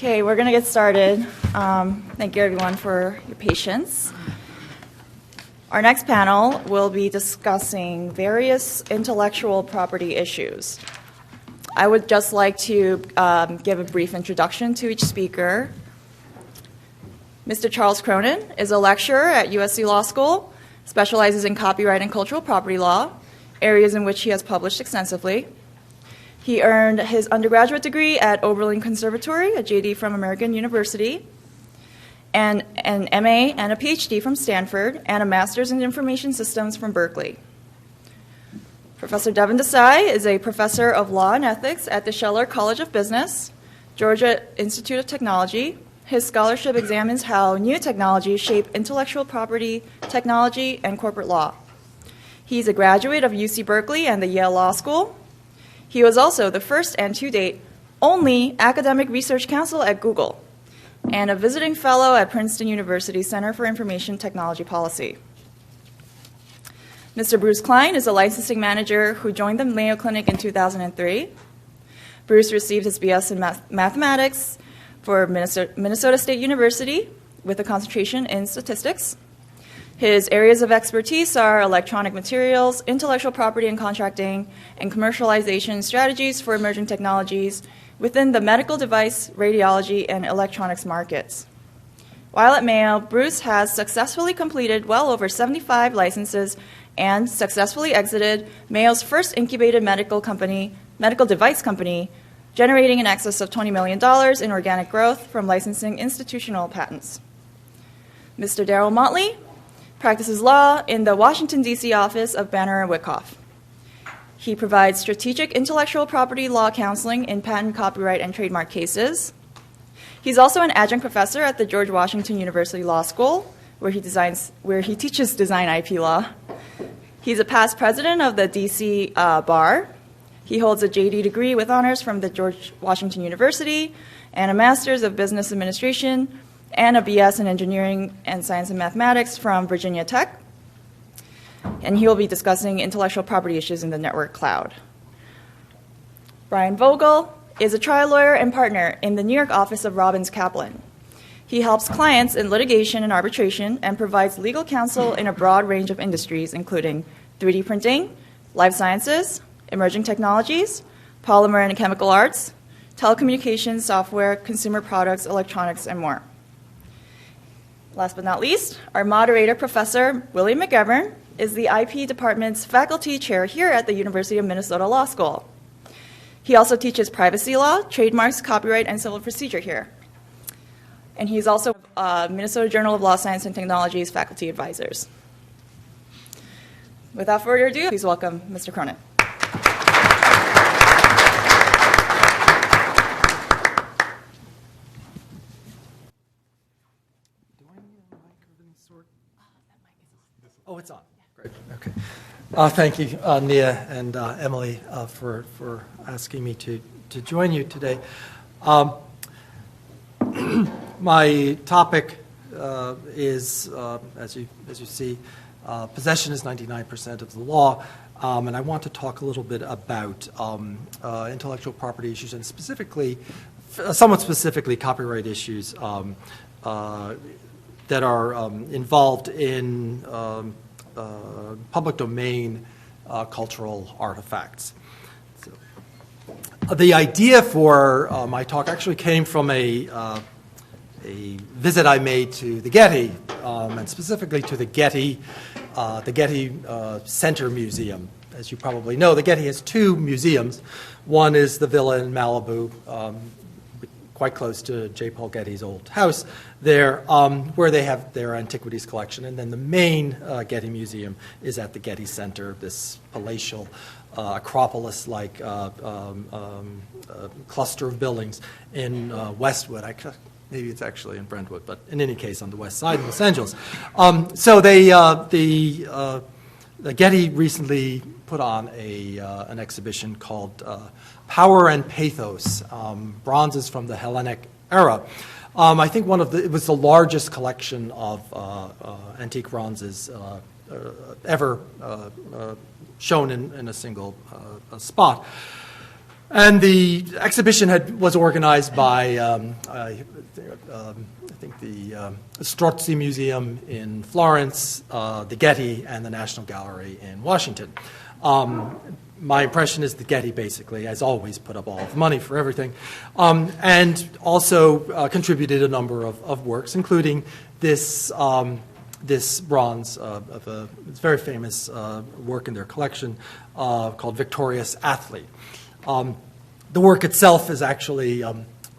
Okay, we're going to get started. Thank you, everyone, for your patience. Our next panel will be discussing various intellectual property issues. I would just like to give a brief introduction to each speaker. Mr. Charles Cronin is a lecturer at USC Law School, specializes in copyright and cultural property law, areas in which he has published extensively. He earned his undergraduate degree at Oberlin Conservatory, a JD from American University, and an MA and a PhD from Stanford, and a master's in information systems from Berkeley. Professor Deven Desai is a professor of law and ethics at the Scheller College of Business, Georgia Institute of Technology. His scholarship examines how new technologies shape intellectual property, technology, and corporate law. He's a graduate of UC Berkeley and the Yale Law School. He was also the first and to date only academic research counsel at Google and a visiting fellow at Princeton University Center for Information Technology Policy. Mr. Bruce Kline is a licensing manager who joined the Mayo Clinic in 2003. Bruce received his BS in mathematics for Minnesota State University with a concentration in statistics. His areas of expertise are electronic materials, intellectual property and contracting, and commercialization strategies for emerging technologies within the medical device, radiology, and electronics markets. While at Mayo, Bruce has successfully completed well over 75 licenses and successfully exited Mayo's first incubated medical device company, generating in excess of $20 million in organic growth from licensing institutional patents. Mr. Darrell Mottley practices law in the Washington, D.C. office of Banner & Witcoff. He provides strategic intellectual property law counseling in patent, copyright, and trademark cases. He's also an adjunct professor at the George Washington University Law School, where he teaches design IP law. He's a past president of the D.C. Bar. He holds a JD degree with honors from the George Washington University and a master's of business administration and a BS in engineering and science and mathematics from Virginia Tech. And he will be discussing intellectual property issues in the network cloud. Bryan Vogel is a trial lawyer and partner in the New York office of Robbins Kaplan. He helps clients in litigation and arbitration and provides legal counsel in a broad range of industries, including 3D printing, life sciences, emerging technologies, polymer and chemical arts, telecommunications, software, consumer products, electronics, and more. Last but not least, our moderator, Professor William McGeveran, is the IP department's faculty chair here at the University of Minnesota Law School. He also teaches privacy law, trademarks, copyright, and civil procedure here. And he's also Minnesota Journal of Law, Science, and Technology's faculty advisors. Without further ado, please welcome Mr. Cronin. Oh, it's on. Great. Okay. Thank you, Nia and Emily, for asking me to join you today. My topic is, as you see, possession is 99% of the law, and I want to talk a little bit about intellectual property issues and specifically, somewhat specifically, copyright issues that are involved in public domain cultural artifacts. So, the idea for my talk actually came from a visit I made to the Getty, and specifically to the Getty Center Museum. As you probably know, the Getty has two museums. One is the villa in Malibu, quite close to J. Paul Getty's old house there, where they have their antiquities collection. And then the main Getty Museum is at the Getty Center, this palatial, Acropolis-like cluster of buildings in Westwood. Maybe it's actually in Brentwood, but in any case, on the west side of Los Angeles. So the Getty recently put on an exhibition called Power and Pathos, bronzes from the Hellenic era. I think it was the largest collection of antique bronzes ever shown in a single spot. And the exhibition was organized by, I think, the Srodoski Museum in Florence, the Getty, and the National Gallery in Washington. My impression is the Getty basically, as always, put up all the money for everything, and also contributed a number of works, including this this bronze of a it's very famous work in their collection called Victorious Athlete. The work itself is actually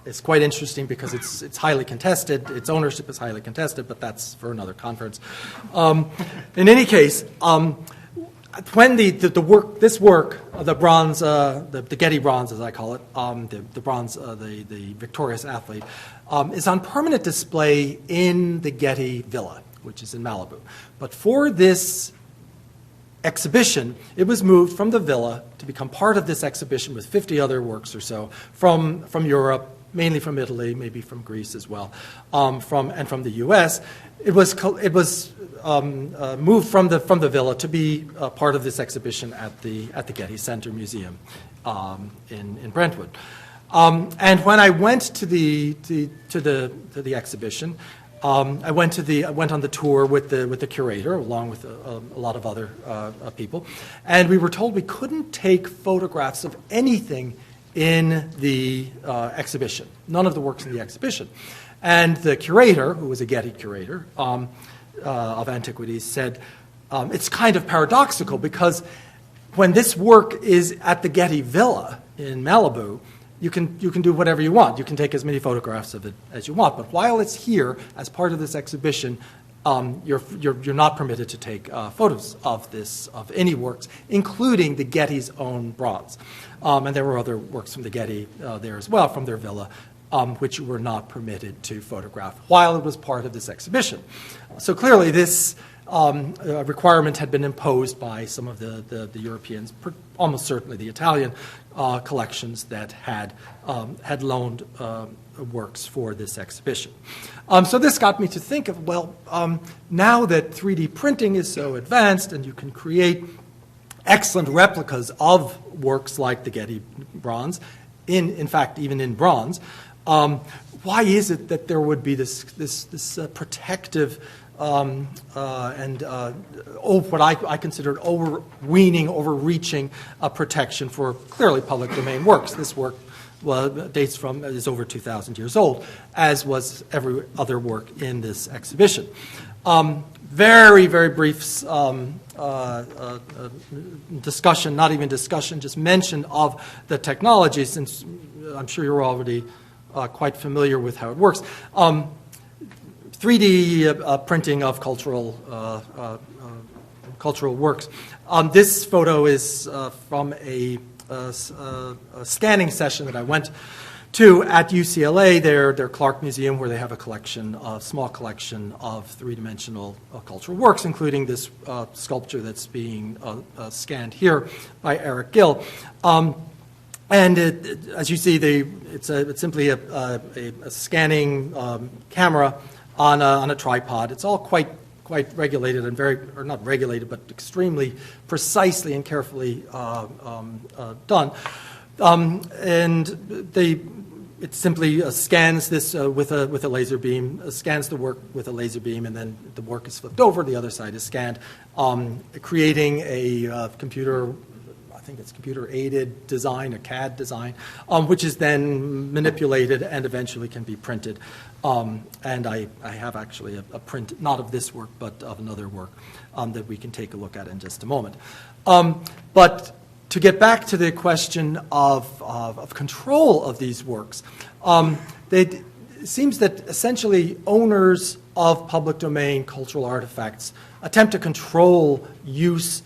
is quite interesting because it's highly contested. Its ownership is highly contested, but that's for another conference. In any case, when the work, this work, the bronze, the Getty bronze, as I call it, the bronze, the Victorious Athlete, is on permanent display in the Getty Villa, which is in Malibu. But for this exhibition, it was moved from the villa to become part of this exhibition with 50 other works or so from Europe, mainly from Italy, maybe from Greece as well, from the U.S. It was moved from the villa to be part of this exhibition at the Getty Center Museum in Brentwood. And when I went to the exhibition, I went on the tour with the curator along with a lot of other people, and we were told we couldn't take photographs of anything in the exhibition, none of the works in the exhibition. And the curator, who was a Getty curator of antiquities, said it's kind of paradoxical because when this work is at the Getty Villa in Malibu, you can do whatever you want. You can take as many photographs of it as you want. But while it's here as part of this exhibition, you're not permitted to take photos of any works, including the Getty's own bronze. And there were other works from the Getty there as well, from their villa, which you were not permitted to photograph while it was part of this exhibition. So clearly this requirement had been imposed by some of the Europeans, almost certainly the Italian collections that had loaned works for this exhibition. So this got me to think of, well, now that 3D printing is so advanced and you can create excellent replicas of works like the Getty bronze, in fact, even in bronze, why is it that there would be this protective what I considered overreaching protection for clearly public domain works? This work is over 2,000 years old, as was every other work in this exhibition. Very, very brief discussion, not even discussion, just mention of the technology, since I'm sure you're already quite familiar with how it works. 3D printing of cultural works. This photo is from a scanning session that I went to at UCLA, their Clark Museum, where they have a small collection of three-dimensional cultural works, including this sculpture that's being scanned here by Eric Gill. And as you see, it's simply a scanning camera on a tripod. It's all quite regulated and or not regulated, but extremely precisely and carefully done. And it simply scans this with a laser beam, scans the work with a laser beam, and then the work is flipped over, the other side is scanned, creating a computer, I think it's computer-aided design, a CAD design, which is then manipulated and eventually can be printed. And I have actually a print, not of this work, but of another work that we can take a look at in just a moment. But to get back to the question of control of these works, it seems that essentially owners of public domain cultural artifacts attempt to control use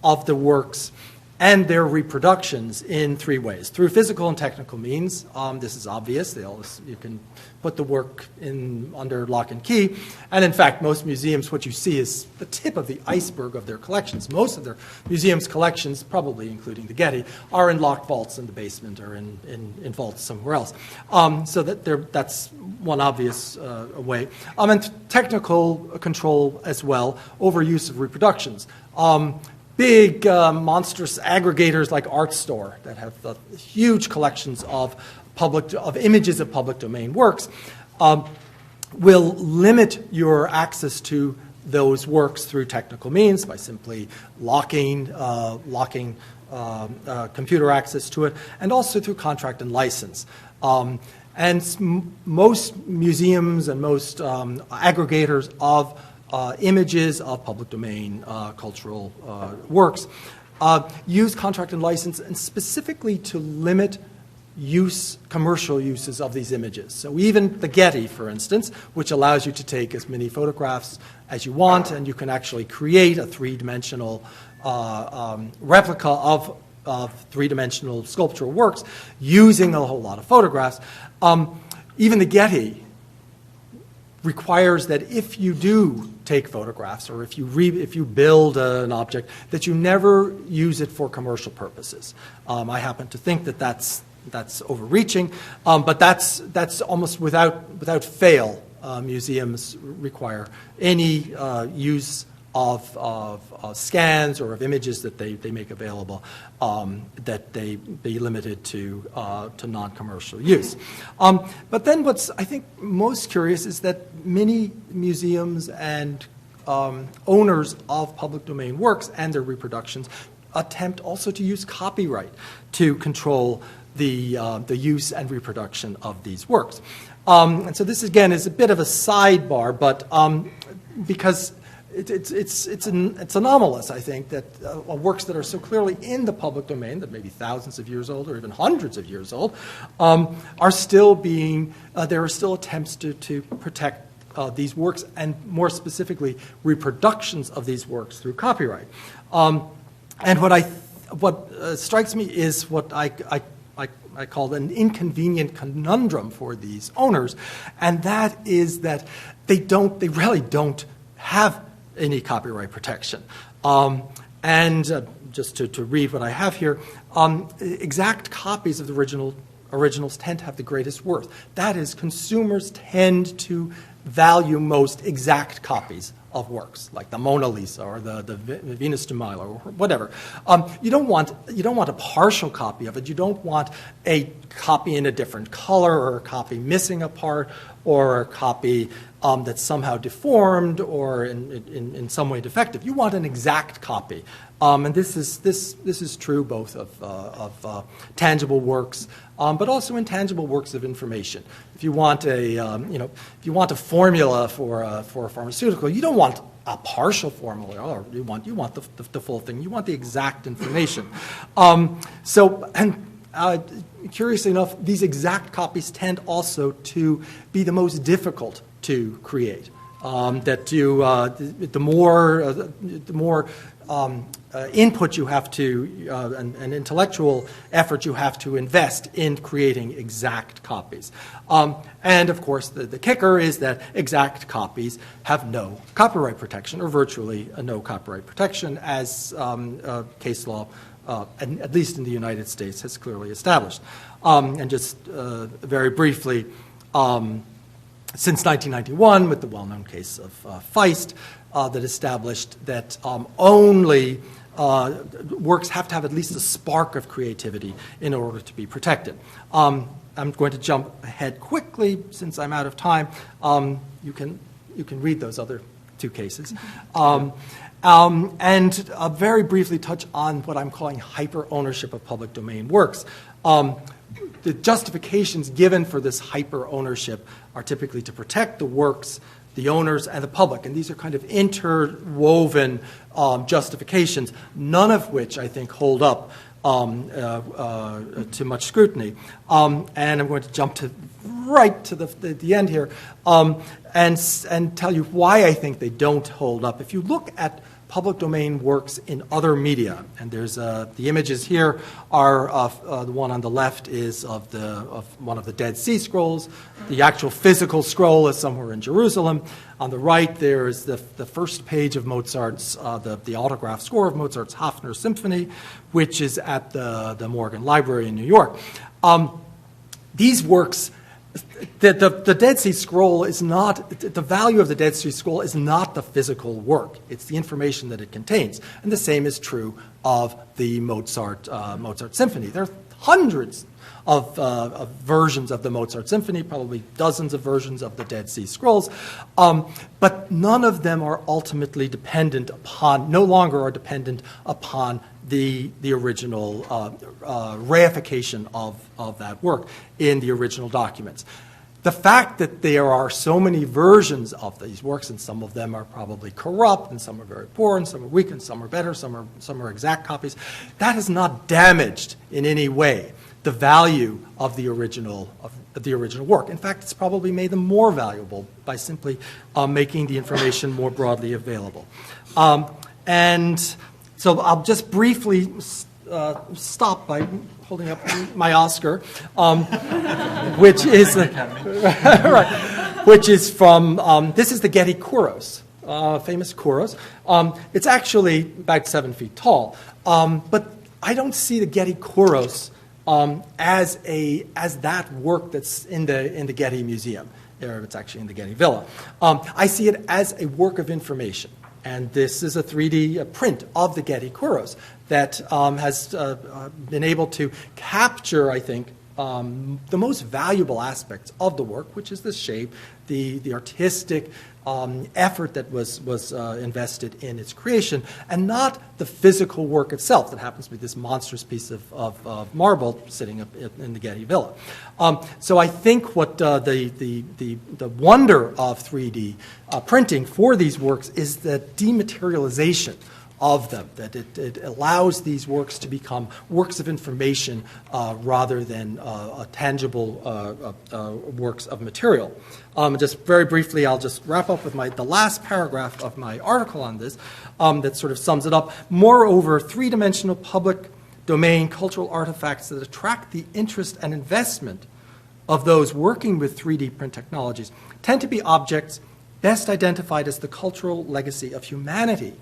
of the works and their reproductions in three ways. Through physical and technical means. This is obvious. You can put the work under lock and key. And in fact, most museums, what you see is the tip of the iceberg of their collections. Most of their museums' collections, probably including the Getty, are in locked vaults in the basement or in vaults somewhere else. So that's one obvious way. And technical control as well over use of reproductions. big, monstrous aggregators like ArtStore that have huge collections of images of public domain works, will limit your access to those works through technical means by simply locking computer access to it, and also through contract and license. Most museums and most aggregators of images of public domain cultural works use contract and license, and specifically to limit commercial uses of these images. So even the Getty, for instance, which allows you to take as many photographs as you want, and you can actually create a three-dimensional replica of three-dimensional sculptural works using a whole lot of photographs. Even the Getty requires that if you do take photographs, or if you build an object, that you never use it for commercial purposes. I happen to think that that's overreaching, but that's almost without fail. Museums require any use of scans or of images that they make available, that they be limited to non-commercial use. But then what's, I think, most curious is that many museums and owners of public domain works and their reproductions attempt also to use copyright to control the use and reproduction of these works. And so this, again, is a bit of a sidebar, but because it's anomalous, I think, that works that are so clearly in the public domain, that may be thousands of years old or even hundreds of years old, are still being, there are still attempts to protect these works, and more specifically, reproductions of these works through copyright. And what strikes me is what I call an inconvenient conundrum for these owners, and that is that they really don't have any copyright protection. Just to read what I have here, exact copies of the originals tend to have the greatest worth. That is, consumers tend to value most exact copies of works, like the Mona Lisa or the Venus de Milo or whatever. You don't want a partial copy of it. You don't want a copy in a different color, or a copy missing a part, or a copy that's somehow deformed or in some way defective. You want an exact copy, and this is true both of tangible works, but also intangible works of information. If you want a formula for a pharmaceutical, you don't want a partial formula, or you want the full thing. You want the exact information. Curiously enough, these exact copies tend also to be the most difficult to create. The more input you have to, and intellectual effort you have to invest in creating exact copies. And of course, the kicker is that exact copies have no copyright protection, or virtually no copyright protection, as case law, at least in the United States, has clearly established. And just very briefly, since 1991, with the well-known case of Feist, that established that only works have to have at least a spark of creativity in order to be protected. I'm going to jump ahead quickly since I'm out of time. You can read those other two cases. And very briefly touch on what I'm calling hyper-ownership of public domain works. The justifications given for this hyper-ownership are typically to protect the works, the owners, and the public. And these are kind of interwoven justifications, none of which I think hold up to much scrutiny. And I'm going to jump right to the end here and tell you why I think they don't hold up. If you look at public domain works in other media, and there's the images here are the one on the left is of one of the Dead Sea Scrolls. The actual physical scroll is somewhere in Jerusalem. On the right, there is the first page of Mozart's the autograph score of Mozart's Hafner Symphony, which is at the Morgan Library in New York. These works the Dead Sea Scroll is not, the value of the Dead Sea Scroll is not the physical work. It's the information that it contains. And the same is true of the Mozart Symphony. There are hundreds of versions of the Mozart Symphony, probably dozens of versions of the Dead Sea Scrolls, but none of them are ultimately dependent upon, no longer are dependent upon the original reification of that work in the original documents. The fact that there are so many versions of these works, and some of them are probably corrupt, and some are very poor, and some are weak, and some are better, some are exact copies, that has not damaged in any way the value of the original work. In fact, it's probably made them more valuable by simply making the information more broadly available. And so I'll just briefly stop by holding up my Oscar, which is right, which is from this is the Getty Kouros, famous Kouros. It's actually about 7 feet tall, but I don't see the Getty Kouros as that work that's in the Getty Museum. It's actually in the Getty Villa. I see it as a work of information. And this is a 3D print of the Getty Kouros that has been able to capture, I think, the most valuable aspects of the work, which is the shape, the artistic effort that was invested in its creation, and not the physical work itself that happens to be this monstrous piece of marble sitting up in the Getty Villa. So I think what the wonder of 3D printing for these works is the dematerialization of them, that it allows these works to become works of information rather than tangible works of material. Just very briefly, I'll just wrap up with the last paragraph of my article on this that sort of sums it up. Moreover, three-dimensional public domain cultural artifacts that attract the interest and investment of those working with 3D print technologies tend to be objects best identified as the cultural legacy of humanity,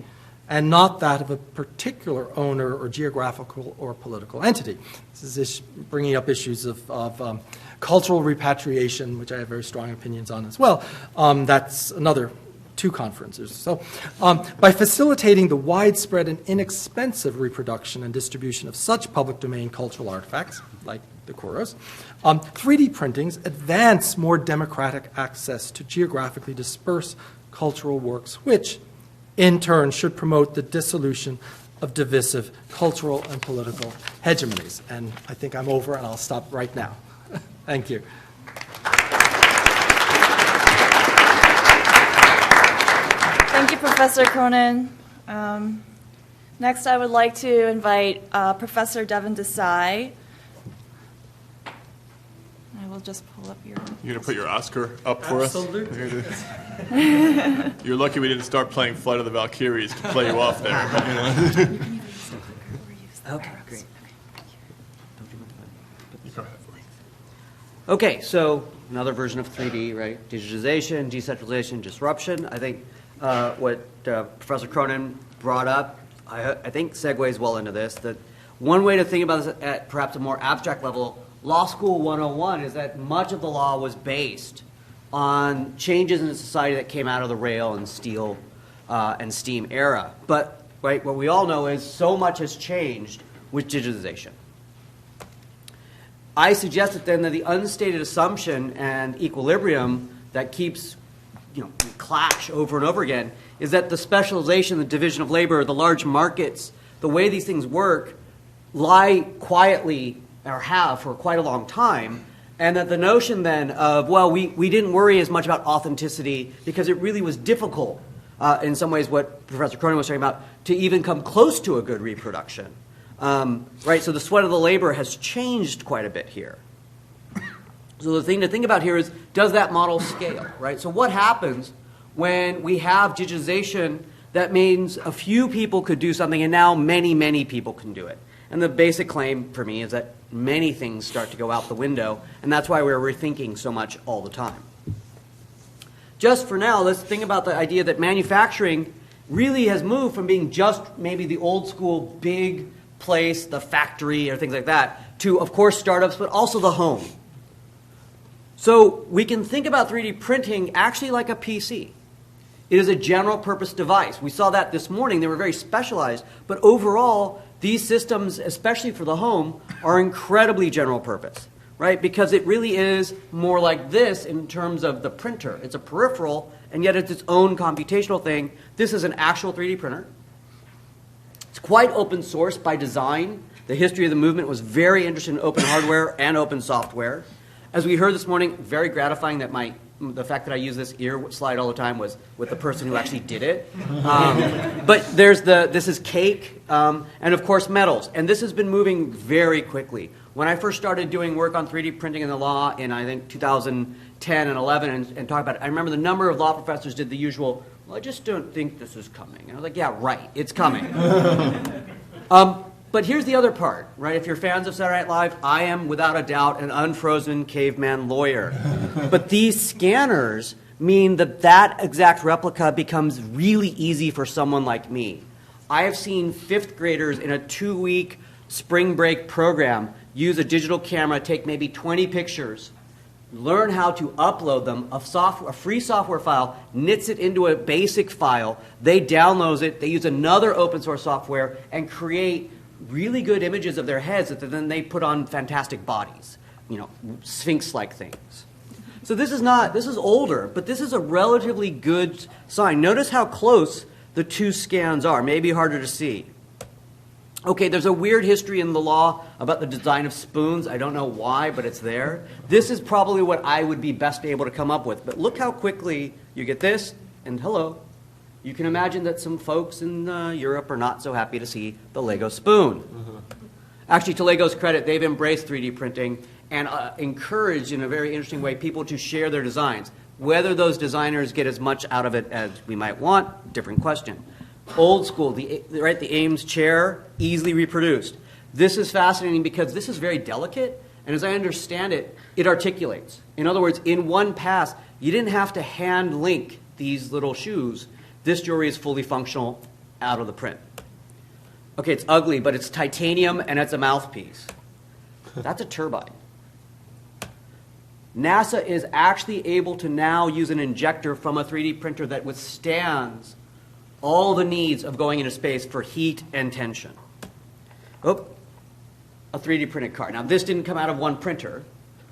and not that of a particular owner or geographical or political entity. This is bringing up issues of cultural repatriation, which I have very strong opinions on as well. That's another 2 conferences. So by facilitating the widespread and inexpensive reproduction and distribution of such public domain cultural artifacts, like the Kouros, 3D printings advance more democratic access to geographically dispersed cultural works, which in turn should promote the dissolution of divisive cultural and political hegemonies. And I think I'm over, and I'll stop right now. Thank you. Thank you, Professor Cronin. Next, I would like to invite Professor Deven Desai. I will just pull up your... You're going to put your Oscar up for us? Absolutely. You're lucky we didn't start playing Flight of the Valkyries to play you off there. Okay, great. You go ahead. Okay, so another version of 3D, right? Digitization, decentralization, disruption. I think what Professor Cronin brought up, I think segues well into this, that one way to think about this at perhaps a more abstract level, Law School 101 is that much of the law was based on changes in the society that came out of the rail and steel and steam era. But right, what we all know is so much has changed with digitization. I suggested then that the unstated assumption and equilibrium that keeps, clash over and over again is that the specialization, the division of labor, the large markets, the way these things work lie quietly or have for quite a long time, and that the notion then of, well, we didn't worry as much about authenticity because it really was difficult, in some ways what Professor Cronin was talking about, to even come close to a good reproduction. Right, so the sweat of the labor has changed quite a bit here. So the thing to think about here is, does that model scale, right? So what happens when we have digitization that means a few people could do something and now many, many people can do it? And the basic claim for me is that many things start to go out the window, and that's why we're rethinking so much all the time. Just for now, let's think about the idea that manufacturing really has moved from being just maybe the old school big place, the factory, or things like that, to, of course, startups, but also the home. So we can think about 3D printing actually like a PC. It is a general purpose device. We saw that this morning. They were very specialized. But overall, these systems, especially for the home, are incredibly general purpose, right? Because it really is more like this in terms of the printer. It's a peripheral, and yet it's its own computational thing. This is an actual 3D printer. It's quite open source by design. The history of the movement was very interested in open hardware and open software. As we heard this morning, very gratifying that the fact that I use this ear slide all the time was with the person who actually did it. But this is cake, and of course metals. And this has been moving very quickly. When I first started doing work on 3D printing in the law in, I think, 2010 and 11 and talk about it, I remember the number of law professors did the usual, well, I just don't think this is coming. And I was like, yeah, right, it's coming. But here's the other part, right? If you're fans of Saturday Night Live, I am, without a doubt, an unfrozen caveman lawyer. But these scanners mean that exact replica becomes really easy for someone like me. I have seen 5th graders in a 2-week spring break program use a digital camera, take maybe 20 pictures, learn how to upload them, a free software file, knits it into a basic file, they download it, they use another open source software, and create really good images of their heads that then they put on fantastic bodies, Sphinx-like things. So this is older, but this is a relatively good sign. Notice how close the two scans are, maybe harder to see. Okay, there's a weird history in the law about the design of spoons. I don't know why, but it's there. This is probably what I would be best able to come up with. But look how quickly you get this, and hello. You can imagine that some folks in Europe are not so happy to see the Lego spoon. Actually, to Lego's credit, they've embraced 3D printing and encouraged, in a very interesting way, people to share their designs. Whether those designers get as much out of it as we might want, different question. Old school, the Ames chair, easily reproduced. This is fascinating because this is very delicate, and as I understand it, it articulates. In other words, in one pass, you didn't have to hand link these little shoes. This jewelry is fully functional out of the print. Okay, it's ugly, but it's titanium and it's a mouthpiece. That's a turbine. NASA is actually able to now use an injector from a 3D printer that withstands all the needs of going into space for heat and tension. Oh, a 3D printed car. Now, this didn't come out of one printer,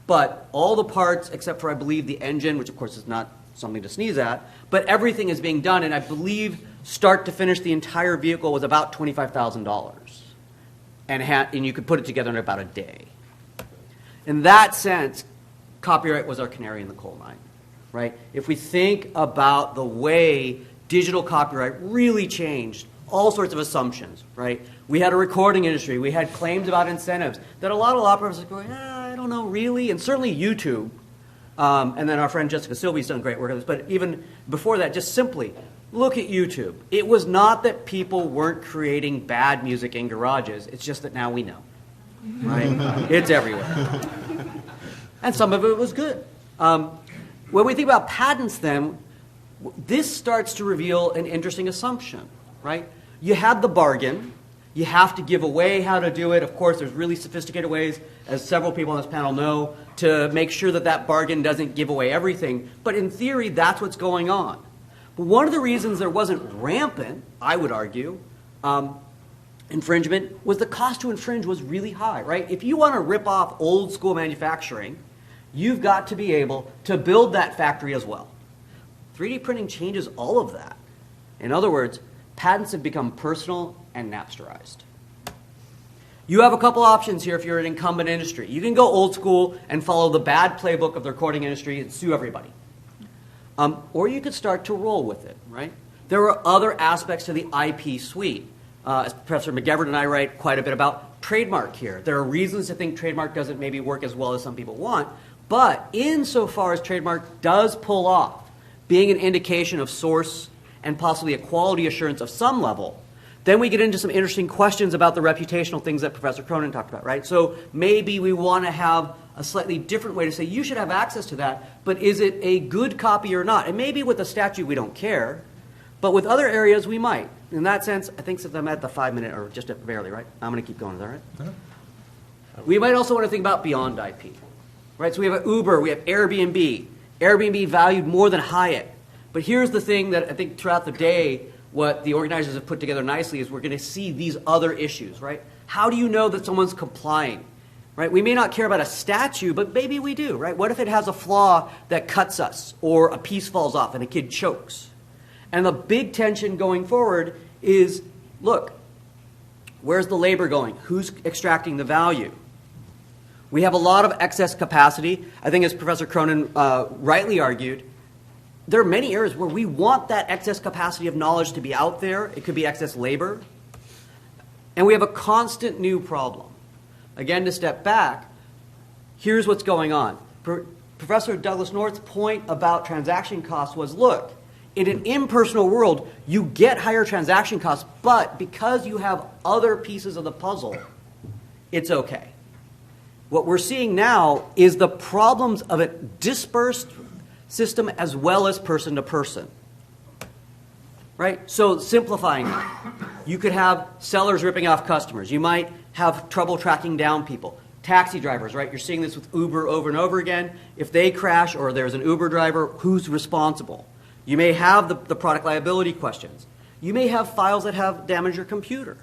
but all the parts, except for, I believe, the engine, which, of course, is not something to sneeze at, but everything is being done, and I believe start to finish the entire vehicle was about $25,000. And you could put it together in about a day. In that sense, copyright was our canary in the coal mine, right? If we think about the way digital copyright really changed all sorts of assumptions, right? We had a recording industry. We had claims about incentives that a lot of law professors are going, I don't know, really? And certainly YouTube. And then our friend Jessica Silvy's done great work on this. But even before that, just simply look at YouTube. It was not that people weren't creating bad music in garages. It's just that now we know, right? It's everywhere. And some of it was good. When we think about patents, then, this starts to reveal an interesting assumption, right? You had the bargain. You have to give away how to do it. Of course, there's really sophisticated ways, as several people on this panel know, to make sure that that bargain doesn't give away everything. But in theory, that's what's going on. But one of the reasons there wasn't rampant, I would argue, infringement was the cost to infringe was really high, right? If you want to rip off old school manufacturing, you've got to be able to build that factory as well. 3D printing changes all of that. In other words, patents have become personal and Napsterized. You have a couple options here if you're an incumbent industry. You can go old school and follow the bad playbook of the recording industry and sue everybody. Or you could start to roll with it, right? There are other aspects to the IP suite. As Professor McGeveran and I write quite a bit about trademark here. There are reasons to think trademark doesn't maybe work as well as some people want, but insofar as trademark does pull off, being an indication of source and possibly a quality assurance of some level, then we get into some interesting questions about the reputational things that Professor Cronin talked about, right? So maybe we want to have a slightly different way to say you should have access to that, but is it a good copy or not? And maybe with a statute we don't care, but with other areas we might. In that sense, I think since I'm at the 5-minute, or just barely, right? I'm going to keep going, is that right? We might also want to think about beyond IP. right? So we have Uber, we have Airbnb. Airbnb valued more than Hyatt. But here's the thing that I think throughout the day, what the organizers have put together nicely is we're going to see these other issues, right? How do you know that someone's complying, right? We may not care about a statue, but maybe we do, right? What if it has a flaw that cuts us, or a piece falls off and a kid chokes? And the big tension going forward is, look, where's the labor going? Who's extracting the value? We have a lot of excess capacity. I think as Professor Cronin rightly argued, there are many areas where we want that excess capacity of knowledge to be out there. It could be excess labor. And we have a constant new problem. Again, to step back, here's what's going on. Professor Douglas North's point about transaction costs was, look, in an impersonal world, you get higher transaction costs, but because you have other pieces of the puzzle, it's okay. What we're seeing now is the problems of a dispersed system as well as person to person. Right? So simplifying it, you could have sellers ripping off customers. You might have trouble tracking down people. Taxi drivers, right? You're seeing this with Uber over and over again. If they crash or there's an Uber driver, who's responsible? You may have the product liability questions. You may have files that have damaged your computer.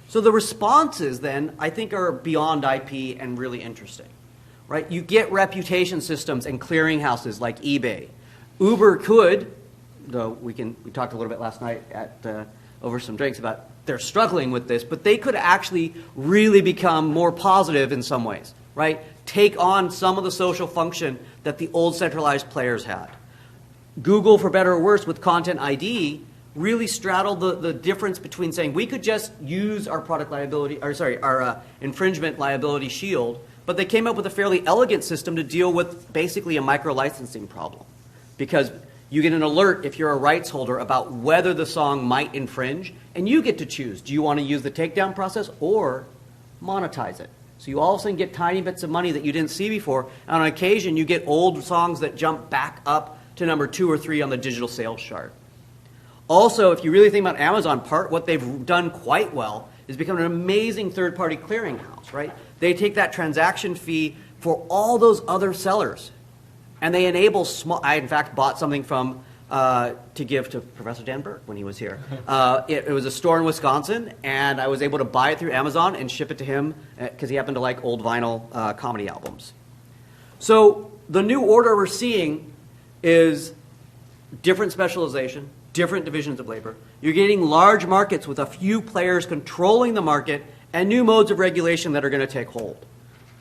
So the responses then, I think, are beyond IP and really interesting. Right? You get reputation systems and clearinghouses like eBay. Uber could, though we talked a little bit last night over some drinks about they're struggling with this, but they could actually really become more positive in some ways, right? Take on some of the social function that the old centralized players had. Google, for better or worse, with Content ID, really straddled the difference between saying we could just use our product liability, or sorry, our infringement liability shield, but they came up with a fairly elegant system to deal with basically a micro-licensing problem. Because you get an alert if you're a rights holder about whether the song might infringe, and you get to choose. Do you want to use the takedown process or monetize it? So you all of a sudden get tiny bits of money that you didn't see before. And on occasion, you get old songs that jump back up to number 2 or 3 on the digital sales chart. Also, if you really think about Amazon, what they've done quite well is become an amazing third-party clearinghouse, right? They take that transaction fee for all those other sellers, and they enable small. I, in fact, bought something from to give to Professor Dan Burke when he was here. It was a store in Wisconsin, and I was able to buy it through Amazon and ship it to him because he happened to like old vinyl comedy albums. So the new order we're seeing is different specialization, different divisions of labor. You're getting large markets with a few players controlling the market and new modes of regulation that are going to take hold.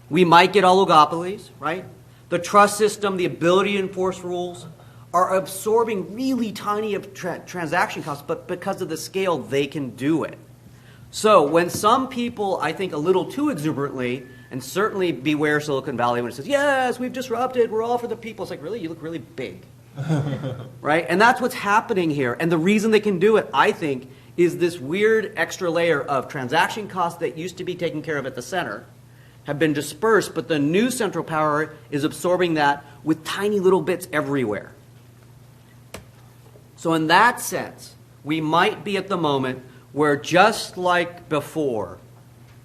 We might get oligopolies, right? The trust system, the ability to enforce rules are absorbing really tiny transaction costs, but because of the scale, they can do it. So when some people, I think a little too exuberantly, and certainly beware Silicon Valley when it says, yes, we've disrupted, we're all for the people. It's like, really? You look really big. Right? And that's what's happening here. And the reason they can do it, I think, is this weird extra layer of transaction costs that used to be taken care of at the center have been dispersed, but the new central power is absorbing that with tiny little bits everywhere. So in that sense, we might be at the moment where, just like before,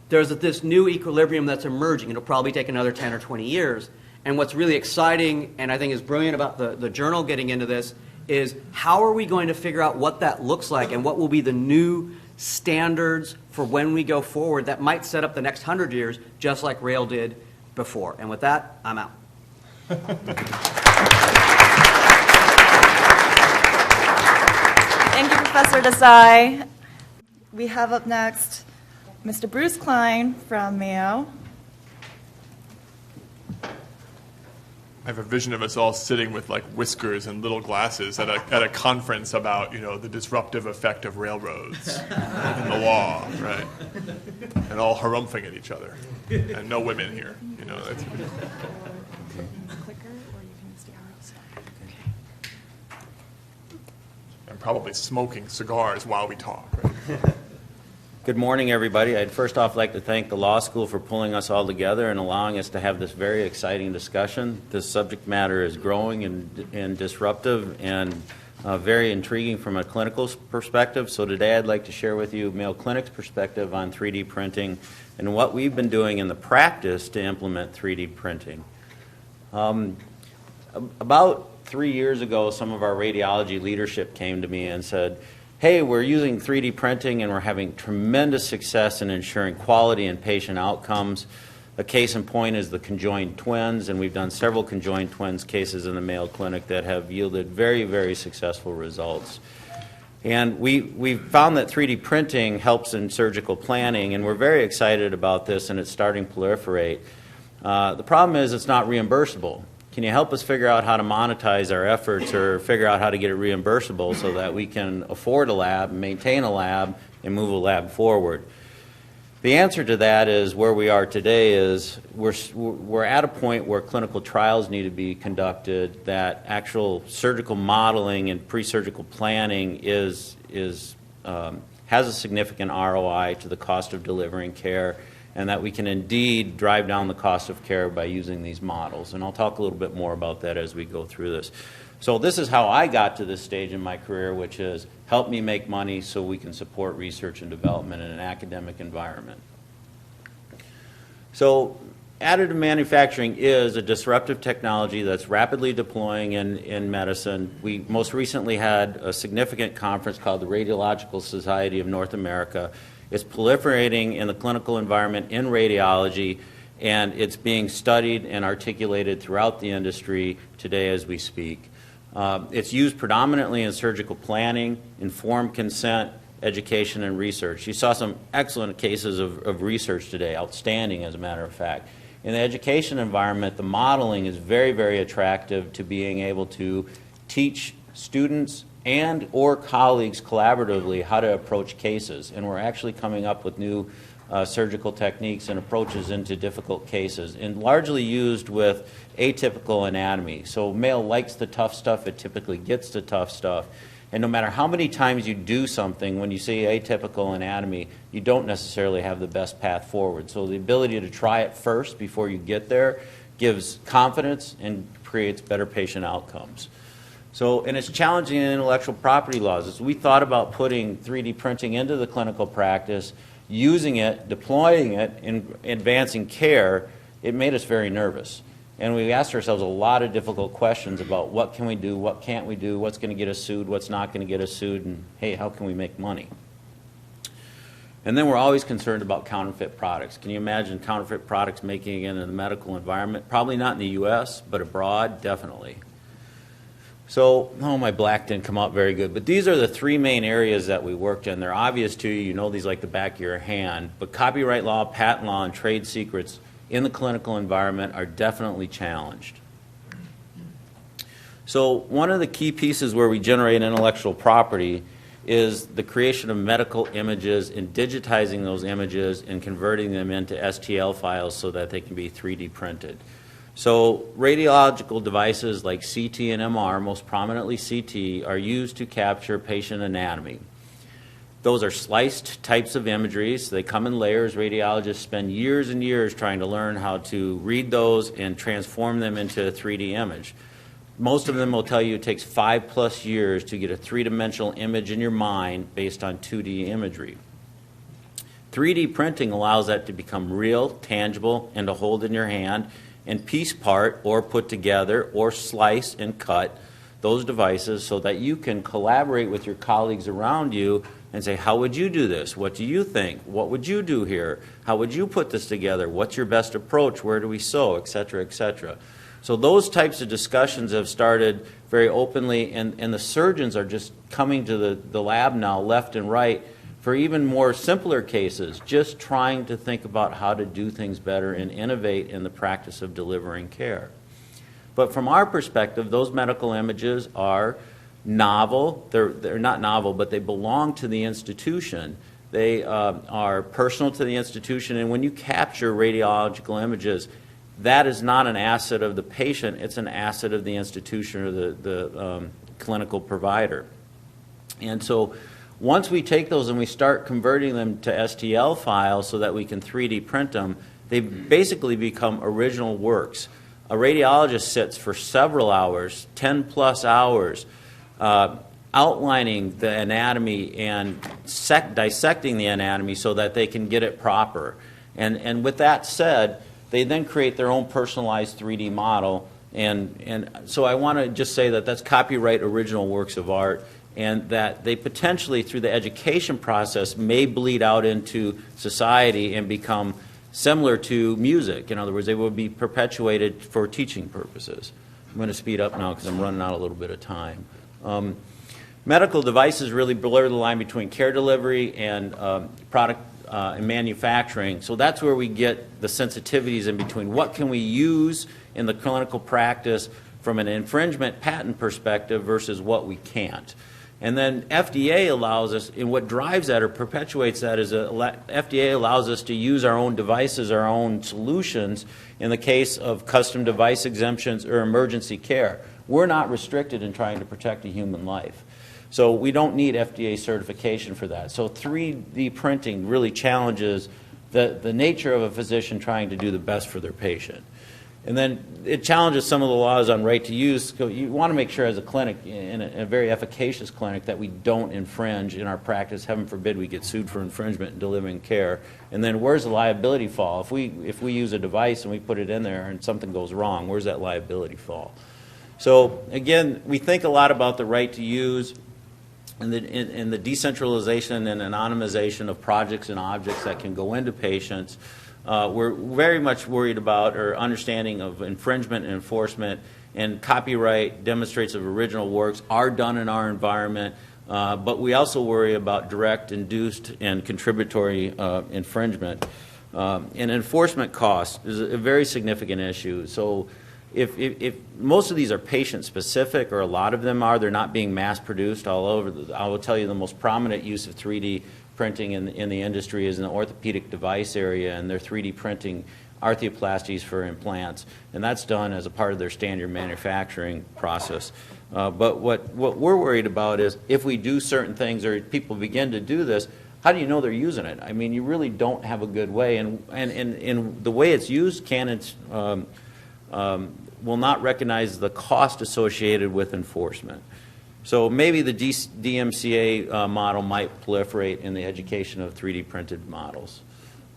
there's this new equilibrium that's emerging. It'll probably take another 10 or 20 years. And what's really exciting, and I think is brilliant about the journal getting into this, is how are we going to figure out what that looks like and what will be the new standards for when we go forward that might set up the next 100 years, just like Rail did before. And with that, I'm out. Thank you, Professor Desai. We have up next Mr. Bruce Kline from Mayo. I have a vision of us all sitting with like whiskers and little glasses at a conference about, you know, the disruptive effect of railroads and the law, right? And all harumphing at each other, and no women here, you know. That's, Clicker, or you can use the arrows. Okay. and probably smoking cigars while we talk, right? Good morning, everybody. I'd first off like to thank the law school for pulling us all together and allowing us to have this very exciting discussion. This subject matter is growing and disruptive and very intriguing from a clinical perspective. So today I'd like to share with you Mayo Clinic's perspective on 3D printing and what we've been doing in the practice to implement 3D printing. About 3 years ago, some of our radiology leadership came to me and said, hey, we're using 3D printing and we're having tremendous success in ensuring quality and patient outcomes. A case in point is the conjoined twins, and we've done several conjoined twins cases in the Mayo Clinic that have yielded very, very successful results. And we've found that 3D printing helps in surgical planning, and we're very excited about this, and it's starting to proliferate. The problem is it's not reimbursable. Can you help us figure out how to monetize our efforts or figure out how to get it reimbursable so that we can afford a lab, maintain a lab, and move a lab forward? The answer to that is where we are today is we're at a point where clinical trials need to be conducted, that actual surgical modeling and pre-surgical planning has a significant ROI to the cost of delivering care, and that we can indeed drive down the cost of care by using these models. And I'll talk a little bit more about that as we go through this. So this is how I got to this stage in my career, which is help me make money so we can support research and development in an academic environment. So additive manufacturing is a disruptive technology that's rapidly deploying in medicine. We most recently had a significant conference called the Radiological Society of North America. It's proliferating in the clinical environment in radiology, and it's being studied and articulated throughout the industry today as we speak. It's used predominantly in surgical planning, informed consent, education, and research. You saw some excellent cases of research today, outstanding as a matter of fact. In the education environment, the modeling is very, very attractive to being able to teach students and or colleagues collaboratively how to approach cases. And we're actually coming up with new surgical techniques and approaches into difficult cases, and largely used with atypical anatomy. So Mayo likes the tough stuff, it typically gets the tough stuff. And no matter how many times you do something, when you say atypical anatomy, you don't necessarily have the best path forward. So the ability to try it first before you get there gives confidence and creates better patient outcomes. So, and it's challenging in intellectual property laws. As we thought about putting 3D printing into the clinical practice, using it, deploying it, and advancing care, it made us very nervous. And we asked ourselves a lot of difficult questions about what can we do, what can't we do, what's going to get us sued, what's not going to get us sued, and hey, how can we make money? And then we're always concerned about counterfeit products. Can you imagine counterfeit products making it into the medical environment? Probably not in the U.S., but abroad, definitely. So, oh, my black didn't come out very good, but these are the three main areas that we worked in. They're obvious to you, you know these like the back of your hand, but copyright law, patent law, and trade secrets in the clinical environment are definitely challenged. So one of the key pieces where we generate intellectual property is the creation of medical images and digitizing those images and converting them into STL files so that they can be 3D printed. So radiological devices like CT and MR, most prominently CT, are used to capture patient anatomy. Those are sliced types of imagery, so they come in layers. Radiologists spend years and years trying to learn how to read those and transform them into a 3D image. Most of them will tell you it takes 5+ years to get a three-dimensional image in your mind based on 2D imagery. 3D printing allows that to become real, tangible, and to hold in your hand, and piece part or put together or slice and cut those devices so that you can collaborate with your colleagues around you and say, how would you do this? What do you think? What would you do here? How would you put this together? What's your best approach? Where do we sew? Et cetera, et cetera. So those types of discussions have started very openly, and the surgeons are just coming to the lab now left and right for even more simpler cases, just trying to think about how to do things better and innovate in the practice of delivering care. But from our perspective, those medical images are novel. They're not novel, but they belong to the institution. They are personal to the institution, and when you capture radiological images, that is not an asset of the patient, it's an asset of the institution or the clinical provider. And so once we take those and we start converting them to STL files so that we can 3D print them, they basically become original works. A radiologist sits for several hours, 10+ hours, outlining the anatomy and dissecting the anatomy so that they can get it proper. And with that said, they then create their own personalized 3D model. And so I want to just say that that's copyright original works of art, and that they potentially, through the education process, may bleed out into society and become similar to music. In other words, they will be perpetuated for teaching purposes. I'm going to speed up now because I'm running out a little bit of time. Medical devices really blur the line between care delivery and product and manufacturing. So that's where we get the sensitivities in between. What can we use in the clinical practice from an infringement patent perspective versus what we can't? And then FDA allows us, and what drives that or perpetuates that is FDA allows us to use our own devices, our own solutions in the case of custom device exemptions or emergency care. We're not restricted in trying to protect a human life. So we don't need FDA certification for that. So 3D printing really challenges the nature of a physician trying to do the best for their patient. And then it challenges some of the laws on right to use. So you want to make sure as a clinic, in a very efficacious clinic, that we don't infringe in our practice. Heaven forbid we get sued for infringement in delivering care. And then where's the liability fall? If we use a device and we put it in there and something goes wrong, where's that liability fall? So again, we think a lot about the right to use and the decentralization and anonymization of projects and objects that can go into patients. We're very much worried about or understanding of infringement and enforcement, and copyright demonstrates of original works are done in our environment, but we also worry about direct, induced, and contributory infringement. And enforcement cost is a very significant issue. So if most of these are patient-specific, or a lot of them are, they're not being mass-produced all over. I will tell you the most prominent use of 3D printing in the industry is in the orthopedic device area, and they're 3D printing arthroplasties for implants, and that's done as a part of their standard manufacturing process. But what we're worried about is if we do certain things or people begin to do this, how do you know they're using it? I mean, you really don't have a good way, and the way it's used will not recognize the cost associated with enforcement. So maybe the DMCA model might proliferate in the education of 3D printed models.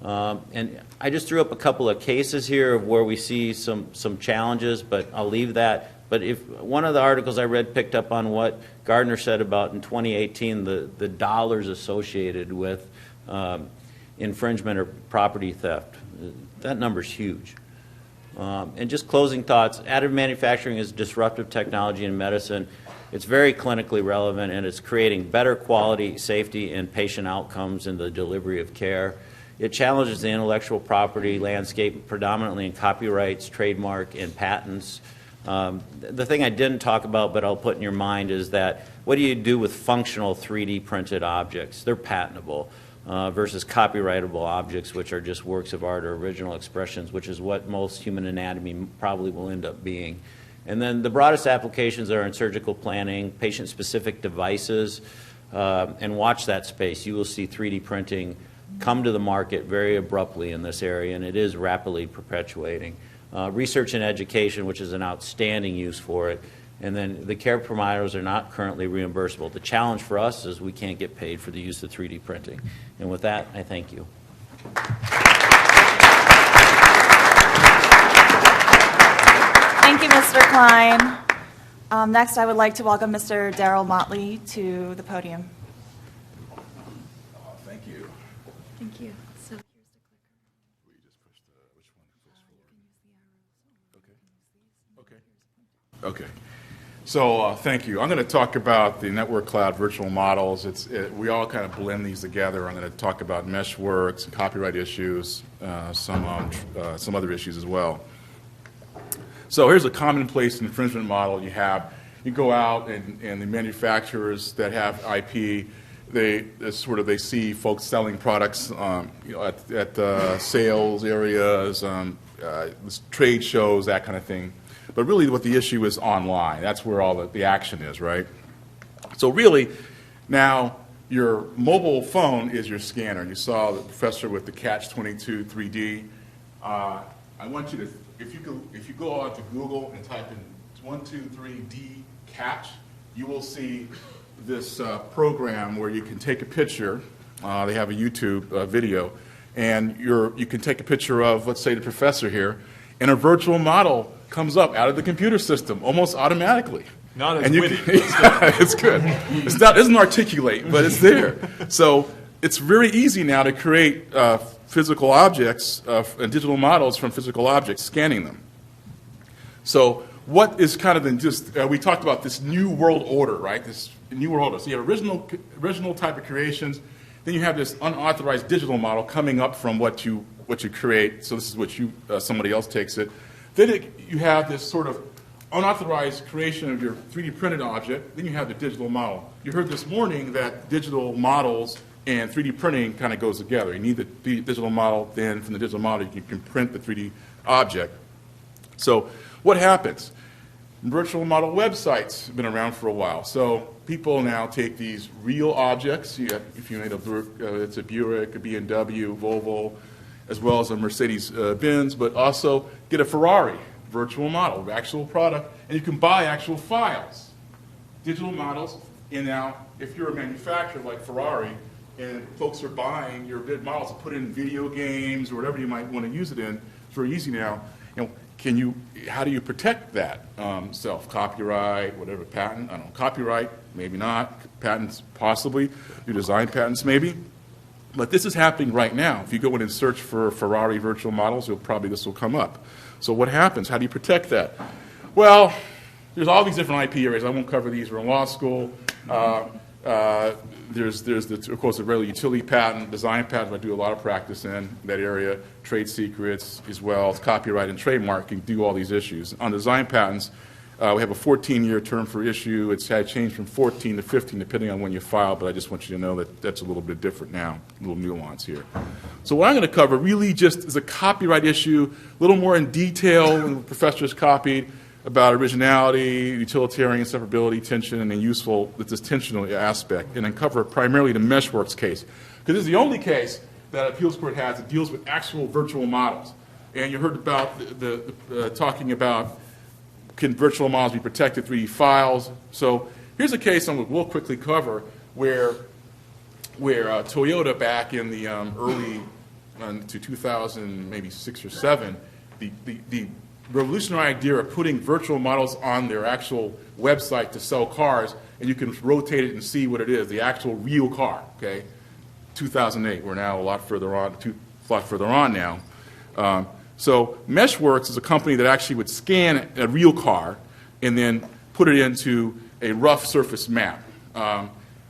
And I just threw up a couple of cases here of where we see some challenges, but I'll leave that. But if one of the articles I read picked up on what Gardner said about in 2018, the dollars associated with infringement or property theft, that number's huge. And just closing thoughts, additive manufacturing is disruptive technology in medicine. It's very clinically relevant, and it's creating better quality, safety, and patient outcomes in the delivery of care. It challenges the intellectual property landscape predominantly in copyrights, trademark, and patents. The thing I didn't talk about, but I'll put in your mind, is that what do you do with functional 3D printed objects? They're patentable versus copyrightable objects, which are just works of art or original expressions, which is what most human anatomy probably will end up being. And then the broadest applications are in surgical planning, patient-specific devices, and watch that space. You will see 3D printing come to the market very abruptly in this area, and it is rapidly perpetuating. Research and education, which is an outstanding use for it. And then the care providers are not currently reimbursable. The challenge for us is we can't get paid for the use of 3D printing. And with that, I thank you. Thank you, Mr. Kline. Next, I would like to welcome Mr. Darrell Mottley to the podium. Thank you. Thank you. So here's Will you just push the, which one goes forward? Okay. Okay. So thank you. I'm going to talk about the network cloud virtual models. We all kind of blend these together. I'm going to talk about meshworks and copyright issues, some other issues as well. So here's a commonplace infringement model you have. You go out and the manufacturers that have IP, they see folks selling products at sales areas, trade shows, that kind of thing. But really what the issue is online. That's where all the action is, right? So really, now your mobile phone is your scanner. You saw the professor with the Catch-22 3D. I want you to, if you go out to Google and type in 123D Catch, you will see this program where you can take a picture. They have a YouTube video. and you can take a picture of, let's say, the professor here, and a virtual model comes up out of the computer system almost automatically. Not as And you witty. can- yeah, it's good. It doesn't articulate, but it's there. So it's very easy now to create physical objects and digital models from physical objects, scanning them. So what is kind of we talked about this new world order, right? This new world order. So you have original type of creations, then you have this unauthorized digital model coming up from what you create. So this is what somebody else takes it. Then you have this sort of unauthorized creation of your 3D printed object. Then you have the digital model. You heard this morning that digital models and 3D printing kind of goes together. You need the digital model, then from the digital model you can print the 3D object. So what happens? Virtual model websites have been around for a while. So people now take these real objects. If you made it's a Buick, a BMW, Vogel, as well as a Mercedes-Benz, but also get a Ferrari virtual model, actual product, and you can buy actual files, digital models. And now, if you're a manufacturer like Ferrari, and folks are buying your bid models to put in video games or whatever you might want to use it in, it's very easy now. How do you protect that? Self-copyright, whatever, patent, I don't know, copyright, maybe not, patents possibly, your design patents maybe. But this is happening right now. If you go in and search for Ferrari virtual models, this will come up. So what happens? How do you protect that? Well, there's all these different IP areas. I won't cover these. We're in law school. There's of course, the regular utility patent, design patent. I do a lot of practice in that area. Trade secrets as well as copyright and trademark can do all these issues. On design patents, we have a 14-year term for issue. It's had changed from 14 to 15 depending on when you file, but I just want you to know that that's a little bit different now, a little nuance here. So what I'm going to cover really just is a copyright issue, a little more in detail when the professors copied about originality, utilitarian, separability, tension, and then useful, this tensional aspect, and then cover primarily the Meshworks case. Because this is the only case that appeals court has that deals with actual virtual models. And you heard about talking about can virtual models be protected, 3D files. So here's a case we'll quickly cover where Toyota back in the early to 2000, maybe 6 or 7, the revolutionary idea of putting virtual models on their actual website to sell cars, and you can rotate it and see what it is, the actual real car. Okay, 2008. We're now a lot further on now. So Meshworks is a company that actually would scan a real car and then put it into a rough surface map. I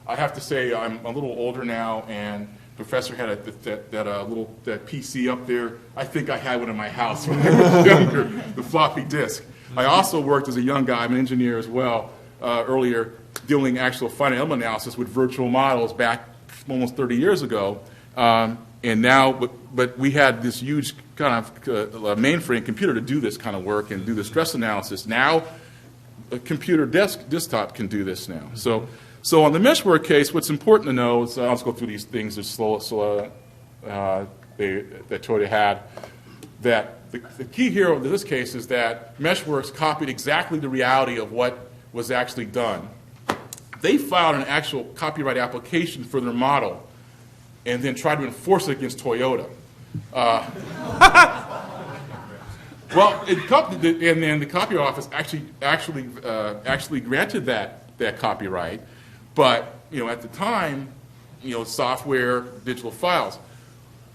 have to say I'm a little older now, and the professor had that PC up there. I think I had one in my house when I was younger, the floppy disk. I also worked as a young guy, I'm an engineer as well, earlier, doing actual finite element analysis with virtual models back almost 30 years ago. And now, but we had this huge kind of mainframe computer to do this kind of work and do the stress analysis. Now, a computer desktop can do this now. So on the Meshwork case, what's important to know is, I'll just go through these things as slow that Toyota had, that the key here of this case is that Meshworks copied exactly the reality of what was actually done. They filed an actual copyright application for their model and then tried to enforce it against Toyota. Well, and then the Copyright Office actually granted that copyright, but at the time, software, digital files.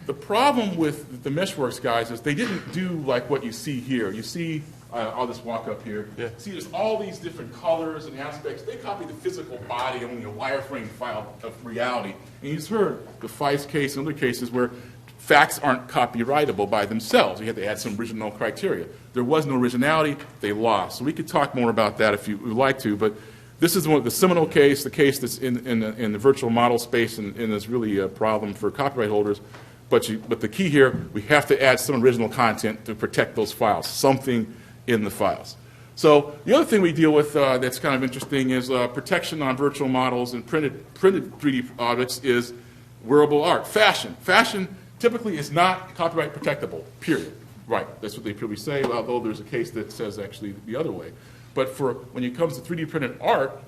The problem with the Meshworks guys is they didn't do like what you see here. You see, I'll just walk up here. Yeah. See, there's all these different colors and aspects. They copied the physical body only a wireframe file of reality. And you've heard the Feist case and other cases where facts aren't copyrightable by themselves. You have to add some original criteria. There was no originality. They lost. So we could talk more about that if you would like to. But this is the seminal case, the case that's in the virtual model space, and is really a problem for copyright holders. But the key here, we have to add some original content to protect those files, something in the files. So the other thing we deal with that's kind of interesting is protection on virtual models and printed 3D objects is wearable art. Fashion typically is not copyright protectable, period. Right, that's what they probably say, although there's a case that says actually the other way. But when it comes to 3D printed art,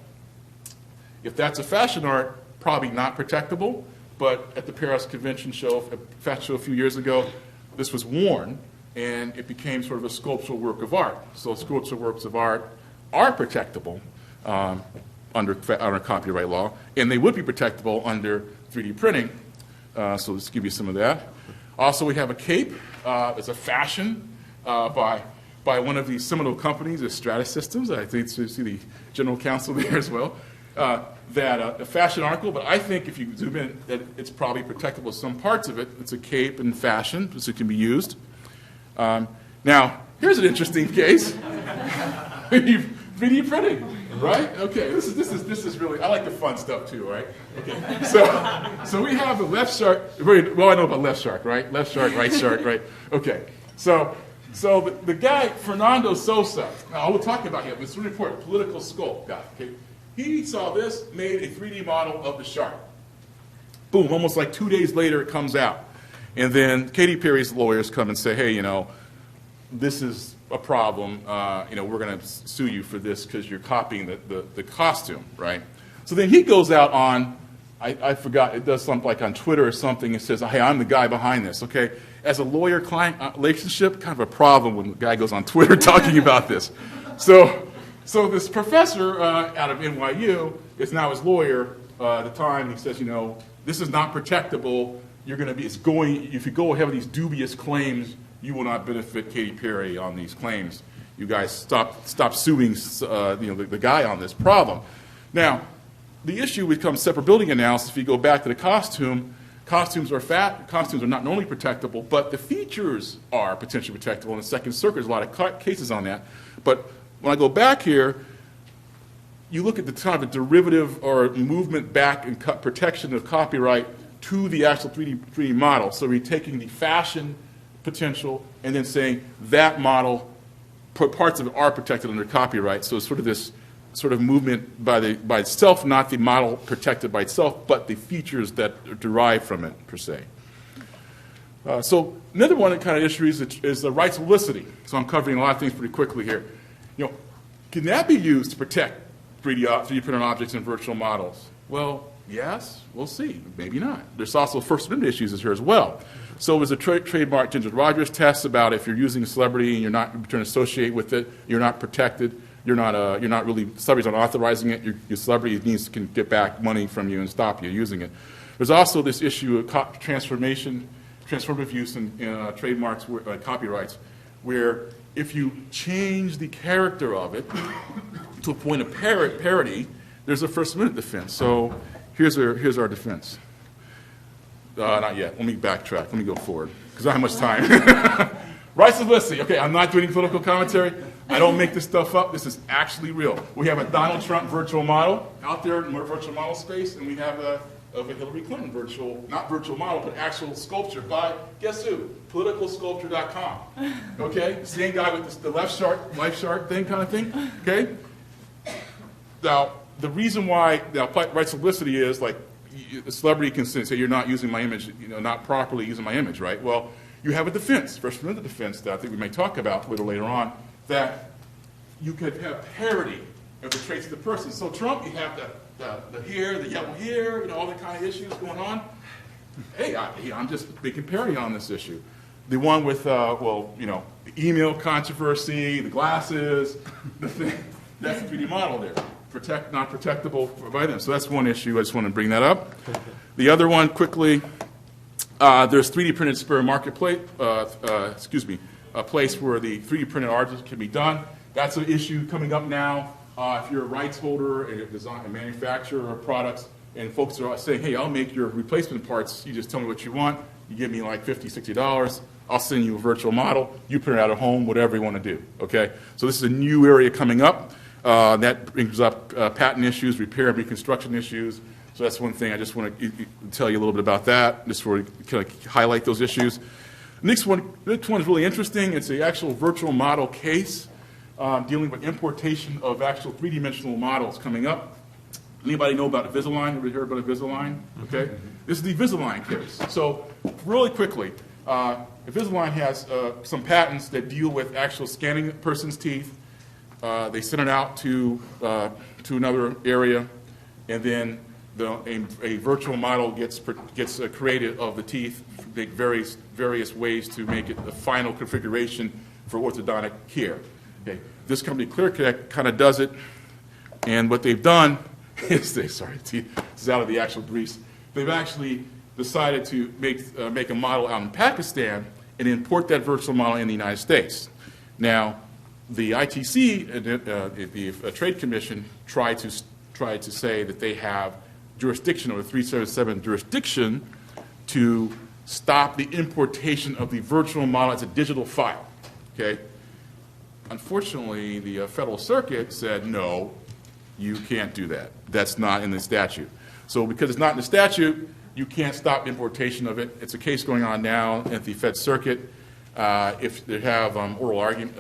if that's a fashion art, probably not protectable. but at the Paris Convention fashion show a few years ago, this was worn, and it became sort of a sculptural work of art. So sculptural works of art are protectable under copyright law, and they would be protectable under 3D printing. So let's give you some of that. Also, we have a cape. It's a fashion by one of these seminal companies, Stratus Systems. I think you see the general counsel there as well. That a fashion article, but I think if you zoom in, that it's probably protectable some parts of it. It's a cape in fashion, so it can be used. Now, here's an interesting case. 3D printing, right? Okay, this is really, I like the fun stuff too, right? Okay, so we have the left shark. Well, I know about left shark, right? Left shark, right? Okay, so the guy Fernando Sosa. Now we'll talk about him. It's really important. Political sculpt guy. Okay, he saw this, made a 3D model of the shark. Boom! Almost like 2 days later, it comes out, and then Katy Perry's lawyers come and say, hey, this is a problem. We're going to sue you for this because you're copying the costume, right? So then he goes out on, I forgot, it does something like on Twitter or something, and says, hey, I'm the guy behind this, okay? As a lawyer-client relationship, kind of a problem when the guy goes on Twitter talking about this. So this professor out of NYU is now his lawyer at the time, and he says, this is not protectable. If you go ahead with these dubious claims, you will not benefit Katy Perry on these claims. You guys stop suing the guy on this problem. Now, the issue becomes separability analysis. If you go back to the costumes are not only protectable, but the features are potentially protectable. In the Second Circuit, there's a lot of cases on that. But when I go back here, you look at the kind of a derivative or movement back in protection of copyright to the actual 3D model. So we're taking the fashion potential and then saying that model, parts of it are protected under copyright. So it's sort of this sort of movement by itself, not the model protected by itself, but the features that are derived from it per se. So another one that kind of issues is the rights of publicity. So I'm covering a lot of things pretty quickly here. Can that be used to protect 3D printed objects and virtual models? Well, yes, we'll see. Maybe not. There's also First Amendment issues here as well. So there's a trademark Ginger Rogers test about if you're using a celebrity and you're not trying to associate with it, you're not protected. You're not really, celebrity's not authorizing it. Your celebrity can get back money from you and stop you using it. There's also this issue of transformative use in trademarks, copyrights, where if you change the character of it to a point of parody, there's a First Amendment defense. So here's our defense. Not yet. Let me backtrack. Let me go forward because I don't have much time. Rights of publicity. Okay, I'm not doing political commentary. I don't make this stuff up. This is actually real. We have a Donald Trump virtual model out there in the virtual model space, and we have a Hillary Clinton not virtual model, but actual sculpture by, guess who? Politicalsculpture.com. Okay? Same guy with the life shark thing kind of thing. Okay? Now, the reason why rights of publicity is like a celebrity can say you're not using my image, not properly using my image, right? Well, you have a defense, First Amendment defense that I think we may talk about a little later on, that you could have parody of the traits of the person. So Trump, you have the hair, the yellow hair, all the kind of issues going on. Hey, I'm just making parody on this issue. The one with, the email controversy, the glasses, the thing, that's the 3D model there. Not protectable by them. So that's one issue. I just want to bring that up. The other one, quickly, there's 3D printed spare marketplace, a place where the 3D printed art can be done. That's an issue coming up now. If you're a rights holder and a manufacturer of products, and folks are saying, hey, I'll make your replacement parts. You just tell me what you want. You give me like $50, $60. I'll send you a virtual model. You print it out at home, whatever you want to do. Okay? So this is a new area coming up. That brings up patent issues, repair and reconstruction issues. So that's one thing I just want to tell you a little bit about that, just for kind of highlight those issues. Next one is really interesting. It's the actual virtual model case dealing with importation of actual three-dimensional models coming up. Anybody know about Invisalign? Ever heard about Invisalign? Okay. This is the Invisalign case. So really quickly, Invisalign has some patents that deal with actual scanning a person's teeth. They send it out to another area, and then a virtual model gets created of the teeth, make various ways to make it the final configuration for orthodontic care. Okay. This company, ClearConnect, kind of does it, and what they've done is this is out of the actual grease. They've actually decided to make a model out in Pakistan and import that virtual model in the United States. Now, the ITC, the Trade Commission, tried to say that they have jurisdiction, or 377 jurisdiction, to stop the importation of the virtual model as a digital file. Okay. Unfortunately, the Federal Circuit said, no, you can't do that. That's not in the statute. So because it's not in the statute, you can't stop importation of it. It's a case going on now at the Fed Circuit. If they have oral argument,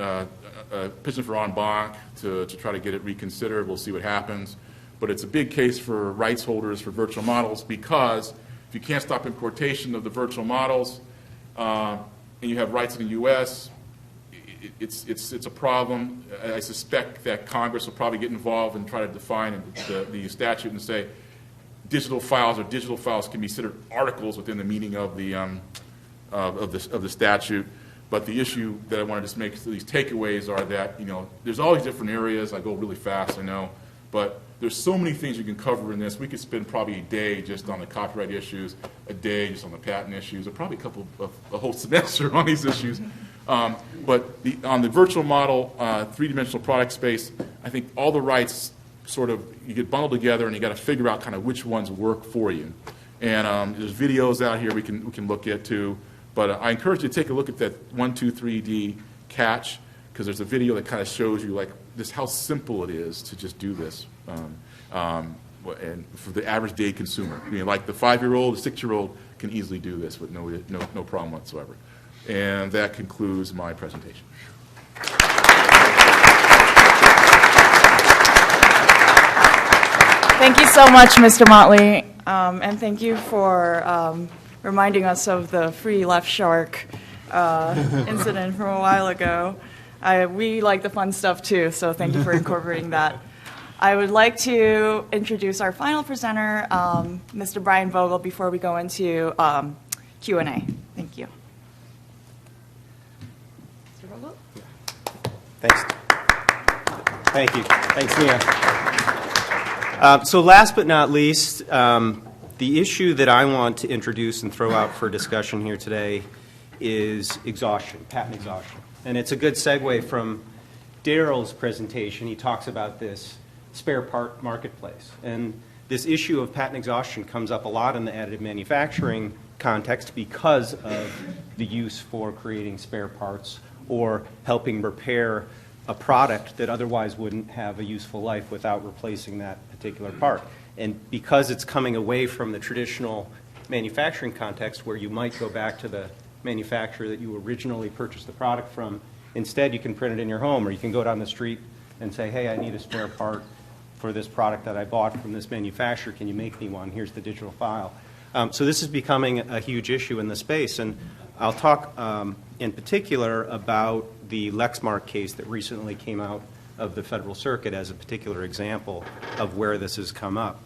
petition for en banc to try to get it reconsidered, we'll see what happens. But it's a big case for rights holders for virtual models, because if you can't stop importation of the virtual models and you have rights in the U.S., it's a problem. I suspect that Congress will probably get involved and try to define the statute and say digital files can be considered articles within the meaning of the statute. But the issue that I want to just make these takeaways are that, there's all these different areas. I go really fast, I know, but there's so many things you can cover in this. We could spend probably a day just on the copyright issues, a day just on the patent issues, or probably a whole semester on these issues. But on the virtual model, three-dimensional product space, I think all the rights you get bundled together, and you got to figure out kind of which ones work for you. And there's videos out here we can look at too. But I encourage you to take a look at that 123D catch, because there's a video that kind of shows you how simple it is to just do this. And for the average day consumer, like the 5-year-old, the 6-year-old can easily do this with no problem whatsoever. And that concludes my presentation. Thank you so much, Mr. Mottley, and thank you for reminding us of the free left shark incident from a while ago. We like the fun stuff too, so thank you for incorporating that. I would like to introduce our final presenter, Mr. Bryan Vogel, before we go into Q&A. Thank you. Mr. Vogel? Thanks. Thank you. Thanks, Mia. So last but not least, the issue that I want to introduce and throw out for discussion here today is exhaustion, patent exhaustion. And it's a good segue from Darrell's presentation. He talks about this spare part marketplace. And this issue of patent exhaustion comes up a lot in the additive manufacturing context because of the use for creating spare parts or helping repair a product that otherwise wouldn't have a useful life without replacing that particular part. And because it's coming away from the traditional manufacturing context where you might go back to the manufacturer that you originally purchased the product from, instead you can print it in your home, or you can go down the street and say, hey, I need a spare part for this product that I bought from this manufacturer. Can you make me one? Here's the digital file. So this is becoming a huge issue in the space. And I'll talk in particular about the Lexmark case that recently came out of the Federal Circuit as a particular example of where this has come up.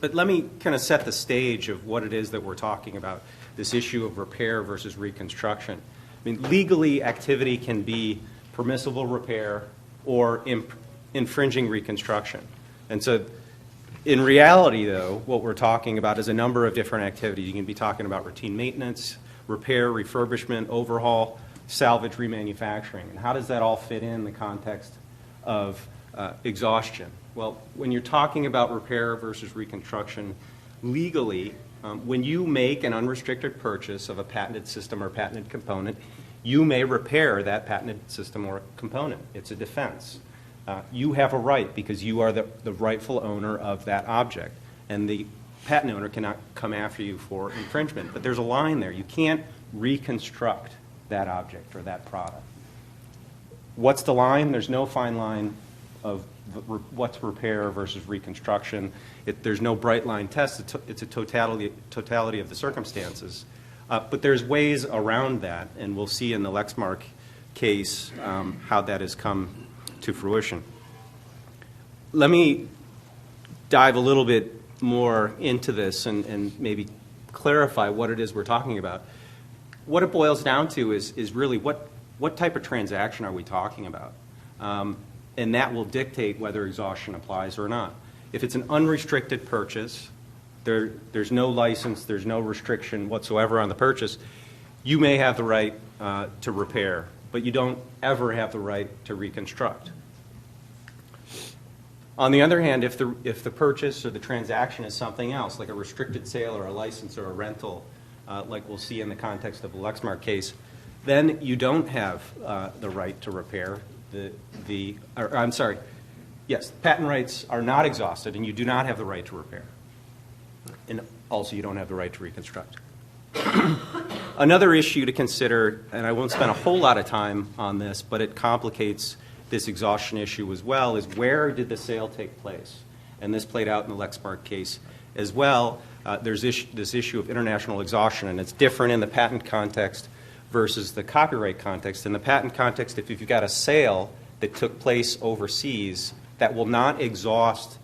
But let me kind of set the stage of what it is that we're talking about, this issue of repair versus reconstruction. I mean, legally, activity can be permissible repair or infringing reconstruction. And so in reality, though, what we're talking about is a number of different activities. You can be talking about routine maintenance, repair, refurbishment, overhaul, salvage, remanufacturing. And how does that all fit in the context of exhaustion? Well, when you're talking about repair versus reconstruction, legally, when you make an unrestricted purchase of a patented system or patented component, you may repair that patented system or component. It's a defense. You have a right because you are the rightful owner of that object, and the patent owner cannot come after you for infringement. But there's a line there. You can't reconstruct that object or that product. What's the line? There's no fine line of what's repair versus reconstruction. There's no bright line test. It's a totality of the circumstances. But there's ways around that, and we'll see in the Lexmark case how that has come to fruition. Let me dive a little bit more into this and maybe clarify what it is we're talking about, what it boils down to is really what type of transaction are we talking about? And that will dictate whether exhaustion applies or not. If it's an unrestricted purchase, there's no license, there's no restriction whatsoever on the purchase, you may have the right to repair, but you don't ever have the right to reconstruct. On the other hand, if the purchase or the transaction is something else, like a restricted sale or a license or a rental, like we'll see in the context of the Lexmark case, then you don't have the right to repair. Patent rights are not exhausted, and you do not have the right to repair. And also, you don't have the right to reconstruct. Another issue to consider, and I won't spend a whole lot of time on this, but it complicates this exhaustion issue as well, is where did the sale take place? And this played out in the Lexmark case as well. There's this issue of international exhaustion, and it's different in the patent context versus the copyright context. In the patent context, if you've got a sale that took place overseas, that will not exhaust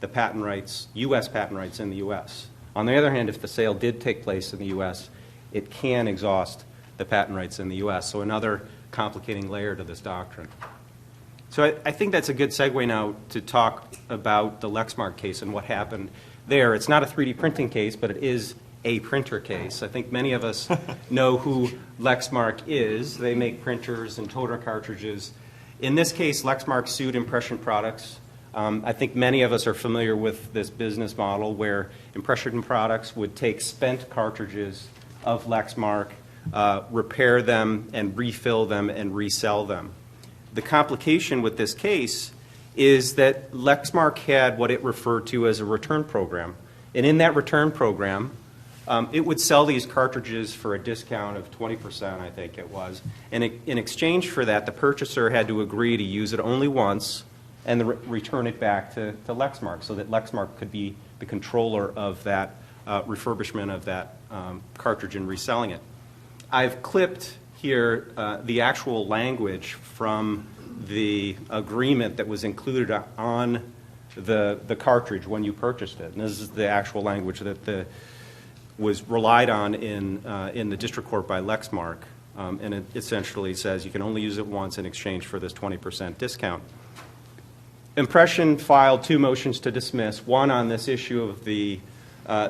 the patent rights, U.S. patent rights in the U.S. On the other hand, if the sale did take place in the U.S., it can exhaust the patent rights in the U.S. So another complicating layer to this doctrine. So I think that's a good segue now to talk about the Lexmark case and what happened there. It's not a 3D printing case, but it is a printer case. I think many of us know who Lexmark is. They make printers and toner cartridges. In this case, Lexmark sued Impression Products. I think many of us are familiar with this business model where Impression Products would take spent cartridges of Lexmark, repair them, and refill them and resell them. The complication with this case is that Lexmark had what it referred to as a return program. And in that return program, it would sell these cartridges for a discount of 20%, I think it was. And in exchange for that, the purchaser had to agree to use it only once and return it back to Lexmark so that Lexmark could be the controller of that refurbishment of that cartridge and reselling it. I've clipped here the actual language from the agreement that was included on the cartridge when you purchased it. And this is the actual language that was relied on in the district court by Lexmark. And it essentially says you can only use it once in exchange for this 20% discount. Impression filed 2 motions to dismiss, one on this issue of the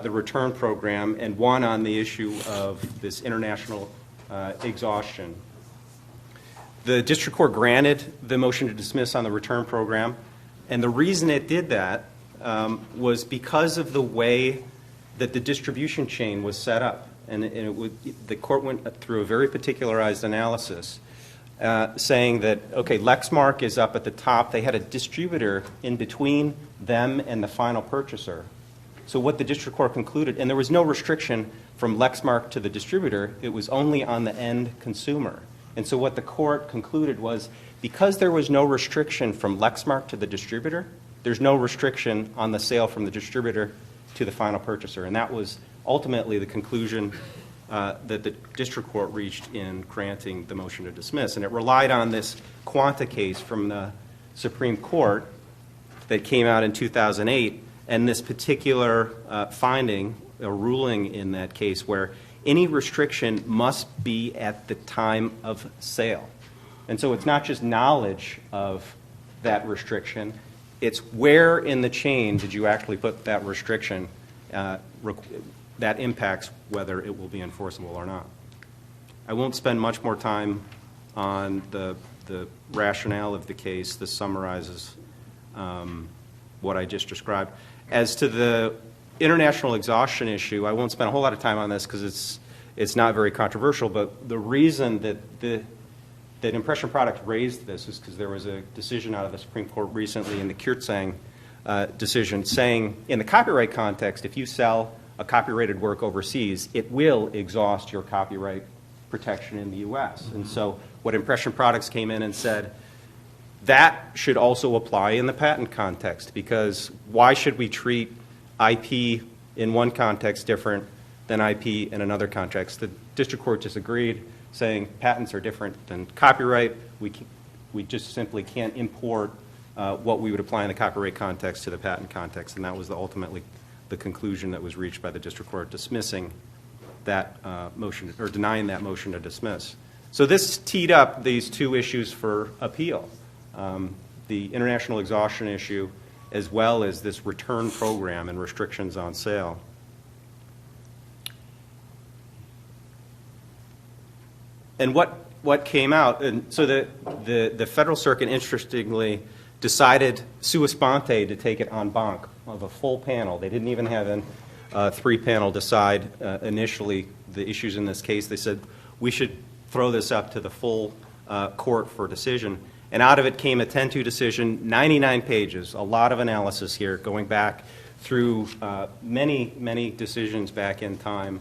return program and one on the issue of this international exhaustion. The district court granted the motion to dismiss on the return program, and the reason it did that was because of the way that the distribution chain was set up. And the court went through a very particularized analysis saying that, okay, Lexmark is up at the top. They had a distributor in between them and the final purchaser. So what the district court concluded, and there was no restriction from Lexmark to the distributor, it was only on the end consumer. And so what the court concluded was because there was no restriction from Lexmark to the distributor, there's no restriction on the sale from the distributor to the final purchaser. And that was ultimately the conclusion that the district court reached in granting the motion to dismiss. And it relied on this Quanta case from the Supreme Court that came out in 2008, and this particular finding, a ruling in that case where any restriction must be at the time of sale. And so it's not just knowledge of that restriction, it's where in the chain did you actually put that restriction that impacts whether it will be enforceable or not. I won't spend much more time on the rationale of the case. This summarizes what I just described. As to the international exhaustion issue, I won't spend a whole lot of time on this because it's not very controversial, but the reason that Impression Products raised this is because there was a decision out of the Supreme Court recently in the Kirtzang decision saying in the copyright context, if you sell a copyrighted work overseas, it will exhaust your copyright protection in the U.S. And so what Impression Products came in and said, that should also apply in the patent context, because why should we treat IP in one context different than IP in another context? The district court disagreed, saying patents are different than copyright. We just simply can't import what we would apply in the copyright context to the patent context, and that was ultimately the conclusion that was reached by the district court dismissing that motion, or denying that motion to dismiss. So this teed up these two issues for appeal, the international exhaustion issue as well as this return program and restrictions on sale. And what came out, and so the Federal Circuit, interestingly, decided sua sponte to take it en banc of a full panel. They didn't even have a three-panel decide initially the issues in this case. They said, we should throw this up to the full court for decision. And out of it came a 10-2 decision, 99 pages, a lot of analysis here, going back through many, many decisions back in time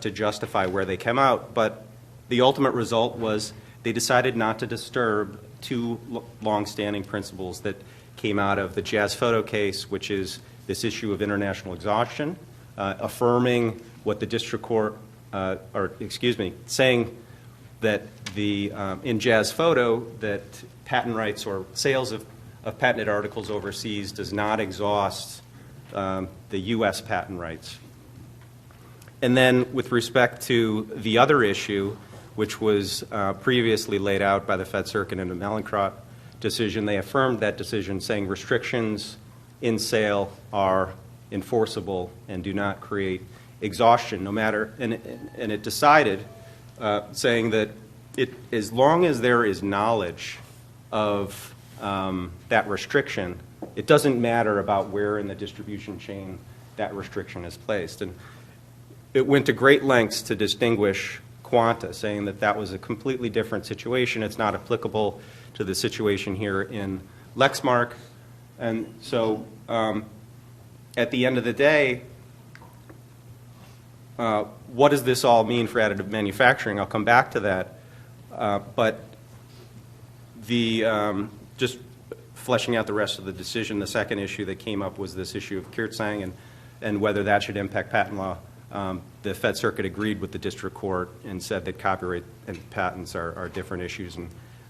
to justify where they came out. But the ultimate result was they decided not to disturb two long-standing principles that came out of the Jazz Photo case, which is this issue of international exhaustion, affirming what the district court, saying that in Jazz Photo that patent rights or sales of patented articles overseas does not exhaust the U.S. patent rights. And then with respect to the other issue, which was previously laid out by the Fed Circuit in the Mallinckrodt decision, they affirmed that decision, saying restrictions in sale are enforceable and do not create exhaustion, no matter, and it decided, saying that as long as there is knowledge of that restriction, it doesn't matter about where in the distribution chain that restriction is placed. And it went to great lengths to distinguish Quanta, saying that that was a completely different situation. It's not applicable to the situation here in Lexmark. And so at the end of the day, what does this all mean for additive manufacturing? I'll come back to that. But just fleshing out the rest of the decision, the second issue that came up was this issue of Kirtzang and whether that should impact patent law. The Fed Circuit agreed with the district court and said that copyright and patents are different issues and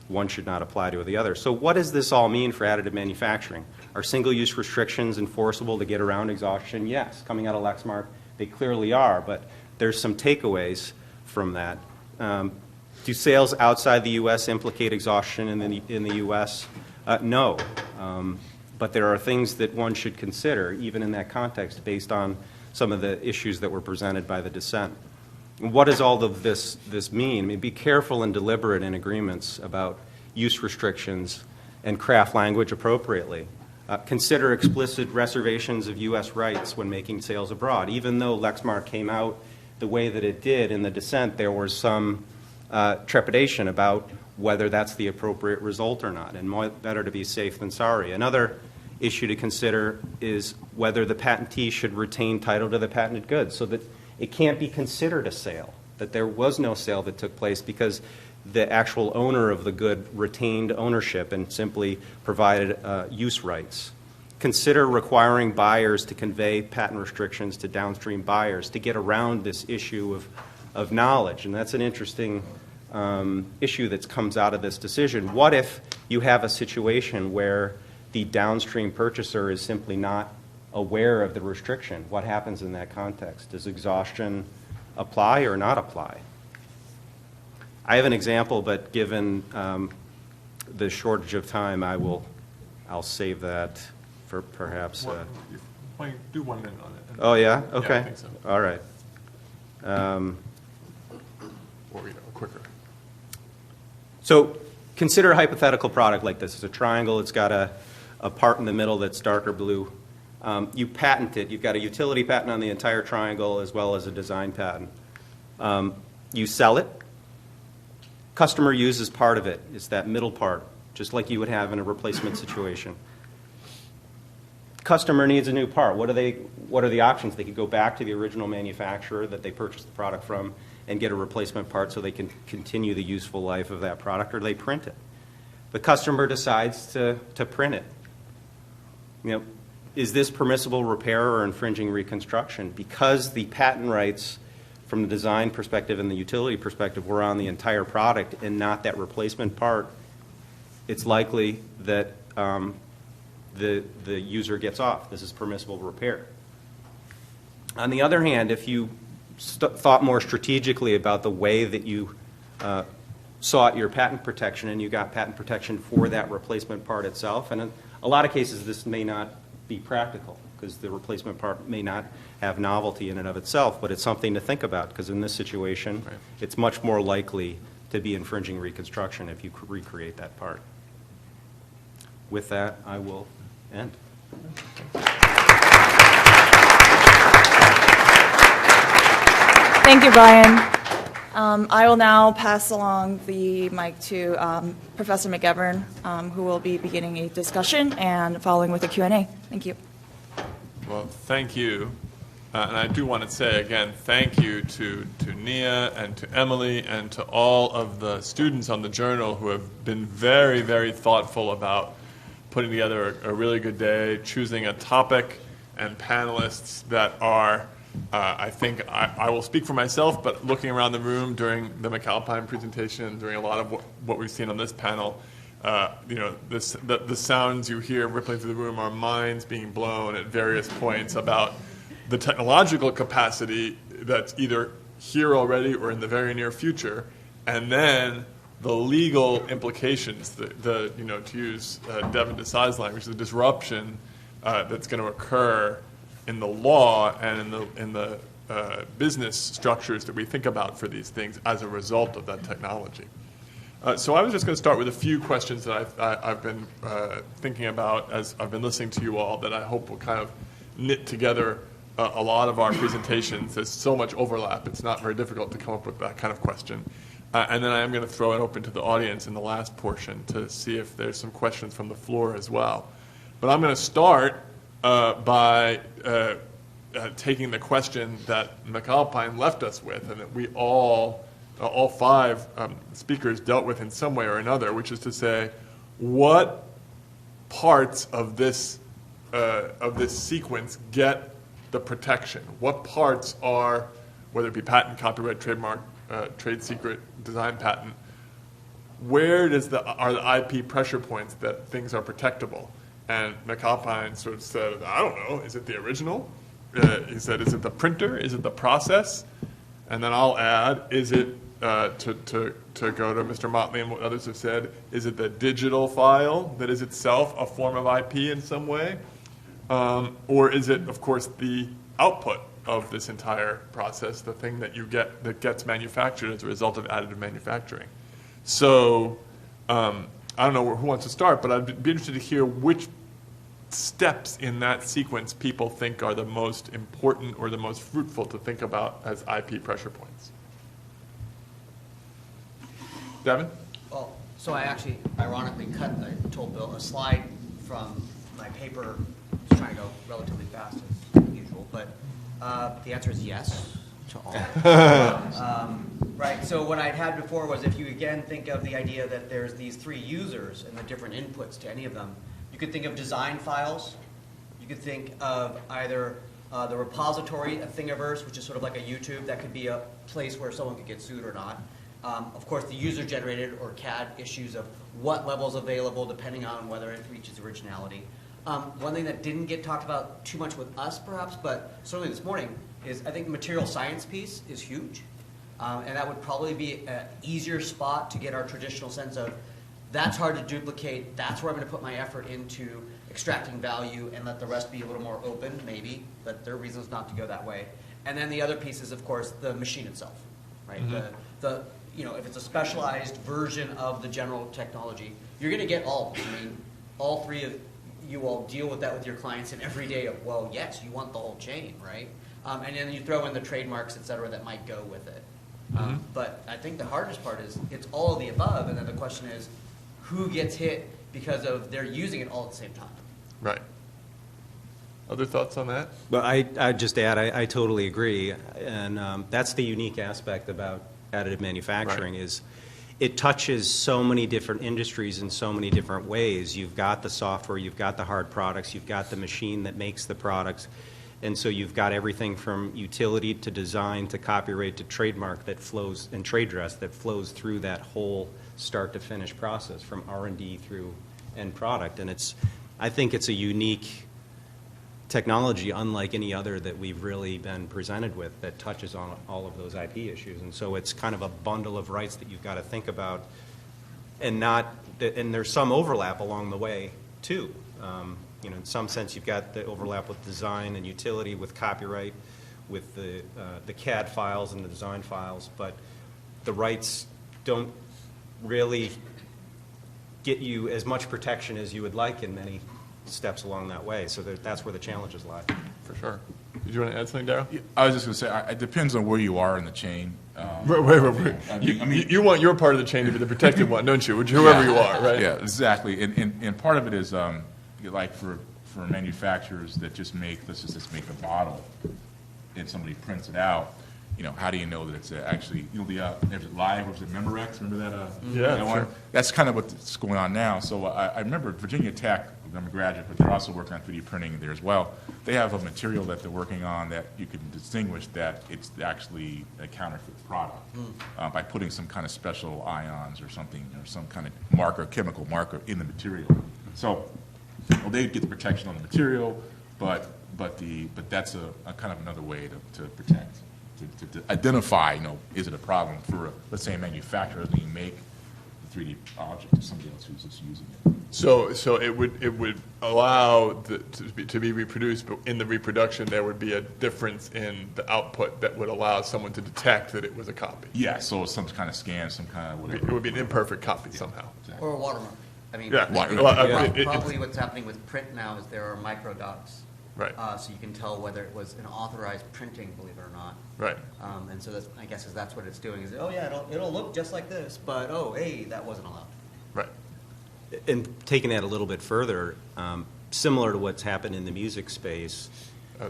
one should not apply to the other. So what does this all mean for additive manufacturing? Are single-use restrictions enforceable to get around exhaustion? Yes. Coming out of Lexmark, they clearly are, but there's some takeaways from that. Do sales outside the U.S. implicate exhaustion in the U.S.? No. But there are things that one should consider, even in that context, based on some of the issues that were presented by the dissent. What does all of this mean? I mean, be careful and deliberate in agreements about use restrictions and craft language appropriately. Consider explicit reservations of U.S. rights when making sales abroad. Even though Lexmark came out the way that it did in the dissent, there was some trepidation about whether that's the appropriate result or not, and better to be safe than sorry. Another issue to consider is whether the patentee should retain title to the patented goods so that it can't be considered a sale, that there was no sale that took place because the actual owner of the good retained ownership and simply provided use rights. Consider requiring buyers to convey patent restrictions to downstream buyers to get around this issue of knowledge, and that's an interesting issue that comes out of this decision. What if you have a situation where the downstream purchaser is simply not aware of the restriction? What happens in that context? Does exhaustion apply or not apply? I have an example, but given the shortage of time, I'll save that for perhaps. Why don't you do 1 minute on it? Oh yeah. Okay. Yeah, I think so. All right. Or quicker. So consider a hypothetical product like this. It's a triangle. It's got a part in the middle that's darker blue. You patent it. You've got a utility patent on the entire triangle as well as a design patent. You sell it. Customer uses part of it. It's that middle part, just like you would have in a replacement situation. Customer needs a new part. What are the options? They could go back to the original manufacturer that they purchased the product from and get a replacement part so they can continue the useful life of that product, or they print it. The customer decides to print it. Is this permissible repair or infringing reconstruction? Because the patent rights from the design perspective and the utility perspective were on the entire product and not that replacement part, it's likely that the user gets off. This is permissible repair. On the other hand, if you thought more strategically about the way that you sought your patent protection and you got patent protection for that replacement part itself, and in a lot of cases this may not be practical because the replacement part may not have novelty in and of itself, but it's something to think about because in this situation, it's much more likely to be infringing reconstruction if you recreate that part. With that, I will end. Thank you, Bryan. I will now pass along the mic to Professor McGeveran, who will be beginning a discussion and following with a Q&A. Thank you. Well, thank you. And I do want to say again, thank you to Nia and to Emily and to all of the students on the journal who have been very, very thoughtful about putting together a really good day, choosing a topic and panelists that are, I think, I will speak for myself, but looking around the room during the McAlpine presentation, during a lot of what we've seen on this panel, the sounds you hear rippling through the room are minds being blown at various points about the technological capacity that's either here already or in the very near future, and then the legal implications, to use Deven Desai's language, the disruption that's going to occur in the law and in the business structures that we think about for these things as a result of that technology. So I was just going to start with a few questions that I've been thinking about as I've been listening to you all that I hope will kind of knit together a lot of our presentations. There's so much overlap, it's not very difficult to come up with that kind of question. And then I am going to throw it open to the audience in the last portion to see if there's some questions from the floor as well. But I'm going to start by taking the question that McAlpine left us with, and that we all five speakers dealt with in some way or another, which is to say, what parts of this sequence get the protection? What parts are, whether it be patent, copyright, trademark, trade secret, design patent, where are the IP pressure points that things are protectable? And McAlpine sort of said, I don't know, is it the original? He said, is it the printer? Is it the process? And then I'll add, is it, to go to Mr. Mottley and what others have said, is it the digital file that is itself a form of IP in some way? Or is it, of course, the output of this entire process, the thing that you get that gets manufactured as a result of additive manufacturing? So I don't know who wants to start, but I'd be interested to hear which steps in that sequence people think are the most important or the most fruitful to think about as IP pressure points. Deven? Well, so I actually, ironically, I told Bill a slide from my paper. I was trying to go relatively fast as usual, but the answer is yes to all. Right, so what I'd had before was if you again think of the idea that there's these three users and the different inputs to any of them, you could think of design files, you could think of either the repository, a Thingiverse, which is sort of like a YouTube, that could be a place where someone could get sued or not. Of course, the user-generated or CAD issues of what level is available depending on whether it reaches originality. One thing that didn't get talked about too much with us, perhaps, but certainly this morning, is I think the material science piece is huge. And that would probably be an easier spot to get our traditional sense of that's hard to duplicate, that's where I'm going to put my effort into extracting value and let the rest be a little more open, maybe, but there are reasons not to go that way. And then the other piece is, of course, the machine itself, right? Mm-hmm. If it's a specialized version of the general technology, you're going to get all. I mean, all three of you all deal with that with your clients in every day of, well, yes, you want the whole chain, right? And then you throw in the trademarks, et cetera, that might go with it. Mm-hmm. But I think the hardest part is it's all of the above, and then the question is who gets hit because of they're using it all at the same time. Right. Other thoughts on that? Well, I'd just add, I totally agree, and that's the unique aspect about additive manufacturing is it touches so many different industries in so many different ways. You've got the software, you've got the hard products, you've got the machine that makes the products, and so you've got everything from utility to design to copyright to trademark that flows, and trade dress that flows through that whole start to finish process from R&D through end product. And I think it's a unique technology unlike any other that we've really been presented with that touches on all of those IP issues. And so it's kind of a bundle of rights that you've got to think about, and there's some overlap along the way, too. In some sense, you've got the overlap with design and utility, with copyright, with the CAD files and the design files, but the rights don't really get you as much protection as you would like in many steps along that way. So that's where the challenges lie. For sure. Did you want to add something, Darrell? I was just going to say, it depends on where you are in the chain. Wait. You want your part of the chain to be the protected one, don't you? Whoever you are, right? Yeah, exactly. And part of it is, like for manufacturers that just let's just make a bottle, and somebody prints it out. How do you know that it's actually, there's Live, was it Memorex? Remember that? Yeah, that one? sure. That's kind of what's going on now. So I remember Virginia Tech, I'm a graduate, but they're also working on 3D printing there as well. They have a material that they're working on that you can distinguish that it's actually a counterfeit product by putting some kind of special ions or something, or some kind of chemical marker in the material. So, they get the protection on the material, but that's a kind of another way to protect. To identify, is it a problem for, let's say, a manufacturer that you make the 3D object to somebody else who's just using it. So it would allow to be reproduced, but in the reproduction there would be a difference in the output that would allow someone to detect that it was a copy. Yeah, so some kind of scan, some kind of whatever. It would be an imperfect copy somehow. Exactly. Or a watermark. I mean, Yeah. probably what's happening with print now is there are micro dots. Right. So you can tell whether it was an authorized printing, believe it or not. Right. And so that's, I guess that's what it's doing. Is it'll look just like this, but that wasn't allowed. Right. And taking that a little bit further, similar to what's happened in the music space,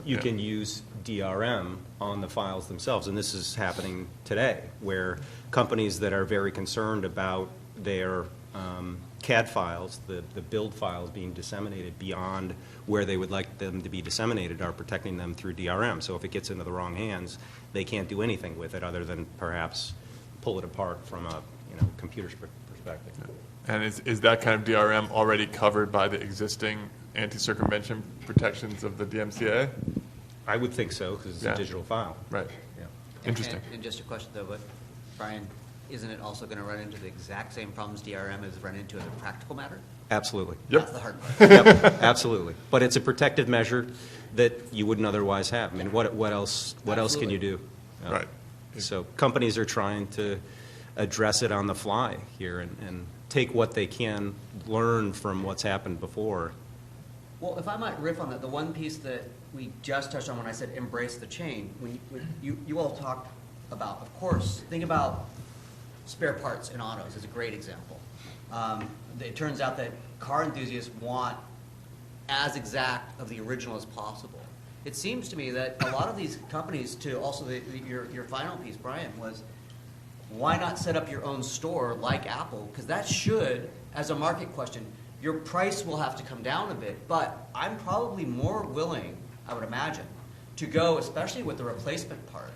you can use DRM on the files themselves. And this is happening today, where companies that are very concerned about their CAD files, the build files being disseminated beyond where they would like them to be disseminated, are protecting them through DRM. So if it gets into the wrong hands, they can't do anything with it other than perhaps pull it apart from a computer's perspective. And is that kind of DRM already covered by the existing anti-circumvention protections of the DMCA? I would think so, because it's a digital file. Right. Yeah. Interesting. And just a question though, but Bryan, isn't it also going to run into the exact same problems DRM has run into as a practical matter? Absolutely. Yep. That's the hard part. Yep, absolutely. But it's a protective measure that you wouldn't otherwise have. I mean, what else can you do? Right. So companies are trying to address it on the fly here and take what they can learn from what's happened before. Well, if I might riff on that, the one piece that we just touched on when I said embrace the chain, when you all talked about, of course, think about spare parts in autos is a great example. It turns out that car enthusiasts want as exact of the original as possible. It seems to me that a lot of these companies, to also your final piece, Bryan, was why not set up your own store like Apple? Because that should, as a market question, your price will have to come down a bit, but I'm probably more willing, I would imagine, to go, especially with the replacement part,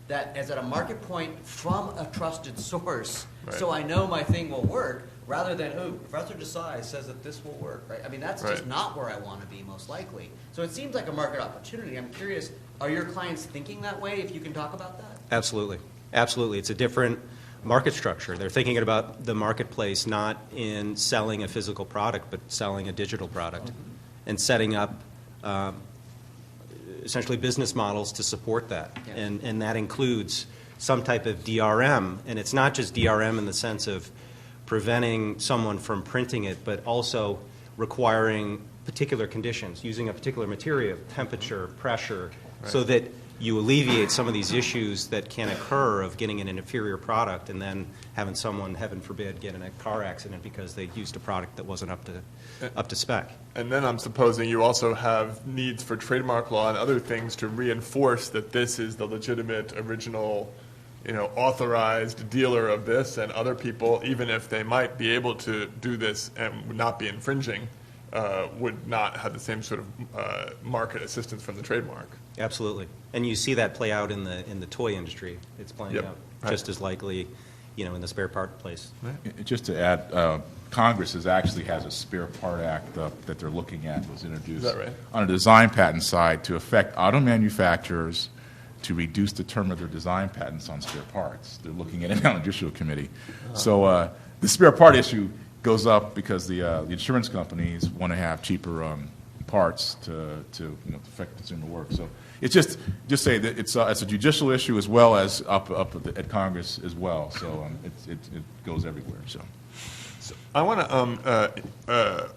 that is at a market point from a trusted source, so I know my thing will work, rather than, Professor Desai says that this will work, right? I mean, that's just not where I want to be, most likely. So it seems like a market opportunity. I'm curious, are your clients thinking that way, if you can talk about that? Absolutely. Absolutely. It's a different market structure. They're thinking about the marketplace not in selling a physical product, but selling a digital product, and setting up essentially business models to support that. Yeah. And that includes some type of DRM. And it's not just DRM in the sense of preventing someone from printing it, but also requiring particular conditions, using a particular material, temperature, pressure, so that you alleviate some of these issues that can occur of getting an inferior product and then having someone, heaven forbid, get in a car accident because they used a product that wasn't up to spec. And then I'm supposing you also have needs for trademark law and other things to reinforce that this is the legitimate, original, authorized dealer of this, and other people, even if they might be able to do this and would not be infringing, would not have the same sort of market assistance from the trademark. Absolutely. And you see that play out in the toy industry. It's playing out just as likely in the spare part place. Just to add, Congress actually has a Spare Part Act that they're looking at, was introduced Is that right? on a design patent side to affect auto manufacturers to reduce the term of their design patents on spare parts. They're looking at it on the Judicial Committee. So the spare part issue goes up because the insurance companies want to have cheaper parts to affect consumer work. So it's just say that it's a judicial issue as well as up at Congress as well. So it goes everywhere. So I want to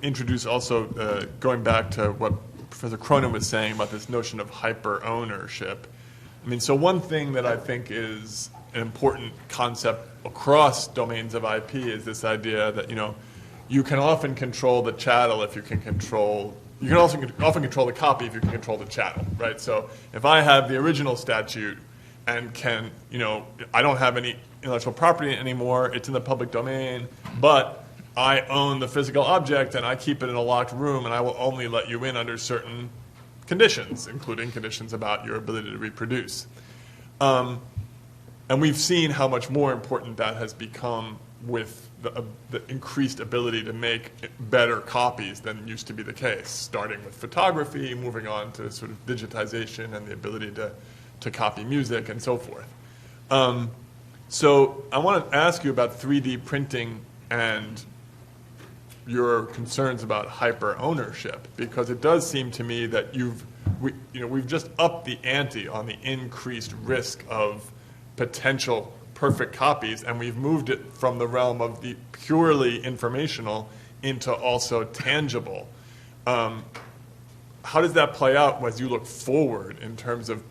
introduce also, going back to what Professor Cronin was saying about this notion of hyper-ownership. I mean, so one thing that I think is an important concept across domains of IP is this idea that, you can often control the chattel if you can control, you can also often control the copy if you can control the chattel, right? So if I have the original statute and can, I don't have any intellectual property anymore, it's in the public domain, but I own the physical object and I keep it in a locked room and I will only let you in under certain conditions, including conditions about your ability to reproduce. And we've seen how much more important that has become with the increased ability to make better copies than used to be the case, starting with photography, moving on to sort of digitization and the ability to copy music and so forth. So I want to ask you about 3D printing and your concerns about hyper ownership, because it does seem to me that we've just upped the ante on the increased risk of potential perfect copies, and we've moved it from the realm of the purely informational into also tangible. How does that play out as you look forward in terms of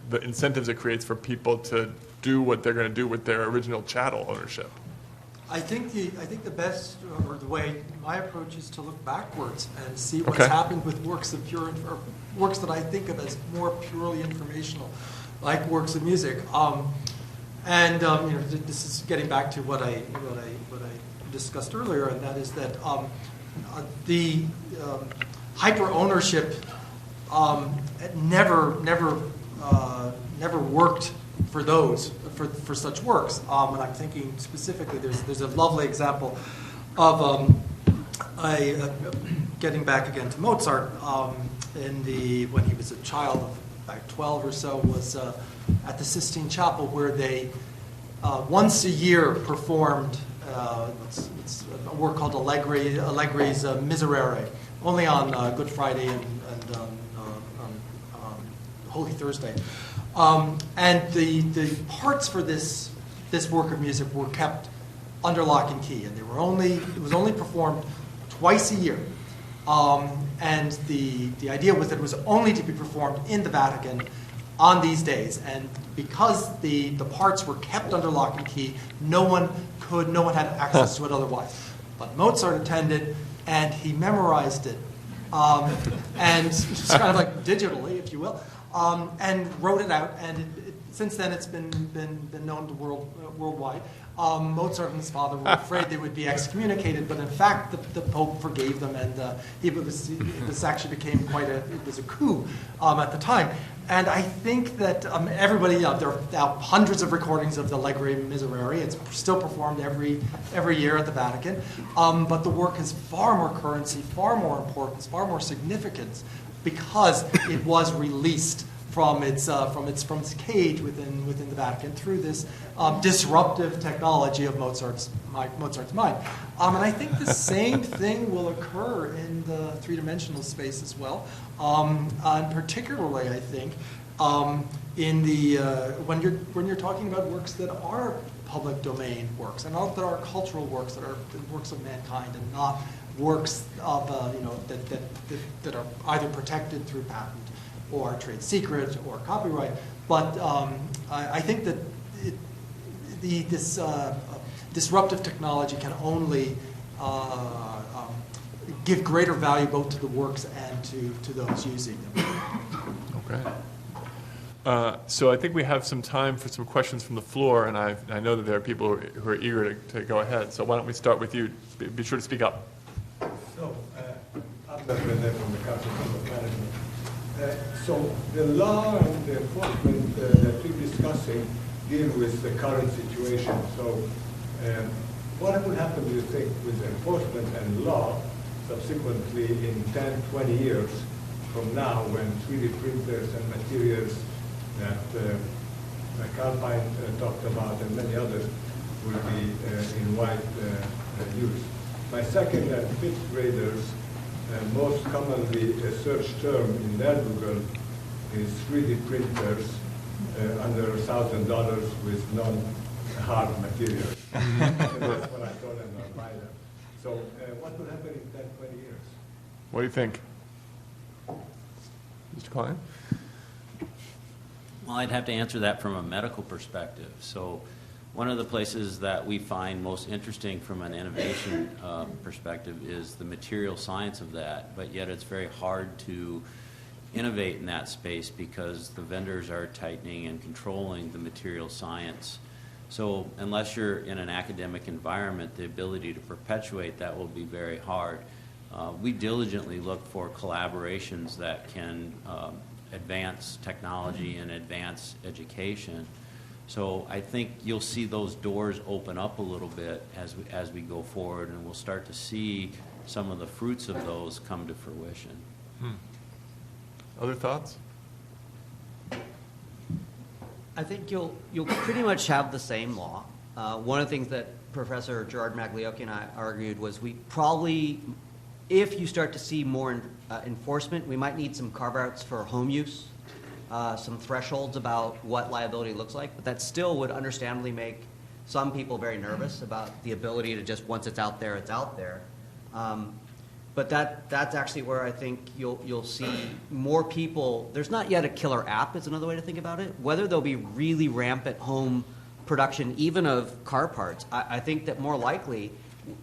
the incentives it creates for people to do what they're going to do with their original chattel ownership? I think the best, or the way my approach is to look backwards and see what's happened with works of works that I think of as more purely informational, like works of music. This is getting back to what I discussed earlier, and that is that the hyper ownership never worked for those. For such works, and I'm thinking specifically, there's a lovely example of getting back again to Mozart when he was a child of about 12 or so, was at the Sistine Chapel, where they once a year performed it's a work called Allegri's Miserere, only on Good Friday and Holy Thursday. And the parts for this work of music were kept under lock and key, and it was only performed twice a year. And the idea was that it was only to be performed in the Vatican on these days. And because the parts were kept under lock and key, no one had access to it otherwise. But Mozart attended, and he memorized it, and just kind of like digitally, if you will. And wrote it out, and since then it's been known to worldwide. Mozart and his father were afraid they would be excommunicated, but in fact the Pope forgave them, and this actually became it was a coup at the time. And I think that everybody, there are now hundreds of recordings of the Allegri Miserere. It's still performed every year at the Vatican, but the work has far more currency, far more importance, far more significance, because it was released from its cage within the Vatican through this disruptive technology of Mozart's mind. And I think the same thing will occur in the three-dimensional space as well. And particularly, I think, in the when you're talking about works that are public domain works, and not that are cultural works, that are works of mankind, and not works of that are either protected through patent or trade secret or copyright. But I think that this disruptive technology can only give greater value both to the works and to those using them. Okay. So I think we have some time for some questions from the floor, and I know that there are people who are eager to go ahead. So why don't we start with you? Be sure to speak up. So, I'm Deven from the Council of Management. So the law and the enforcement that we're discussing deal with the current situation. So what would happen, do you think, with enforcement and law subsequently in 10, 20 years from now when 3D printers and materials that Kaplan talked about and many others will be in wide use? My second and fifth graders most commonly a search term in their Google is 3D printers under $1,000 with non-hard materials. That's what I told them I'll buy them. So what will happen in 10, 20 years? What do you think? Mr. Kline? Well, I'd have to answer that from a medical perspective. So one of the places that we find most interesting from an innovation perspective is the material science of that, but yet it's very hard to innovate in that space because the vendors are tightening and controlling the material science. So unless you're in an academic environment, the ability to perpetuate that will be very hard. We diligently look for collaborations that can advance technology and advance education. So I think you'll see those doors open up a little bit as we go forward, and we'll start to see some of the fruits of those come to fruition. Other thoughts? I think you'll pretty much have the same law. One of the things that Professor Gerard Magliocchi and I argued was we probably, if you start to see more enforcement, we might need some carve-outs for home use, some thresholds about what liability looks like, but that still would understandably make some people very nervous about the ability to just, once it's out there, it's out there. But that's actually where I think you'll see more people. There's not yet a killer app is another way to think about it. Whether there'll be really rampant home production, even of car parts, I think that more likely,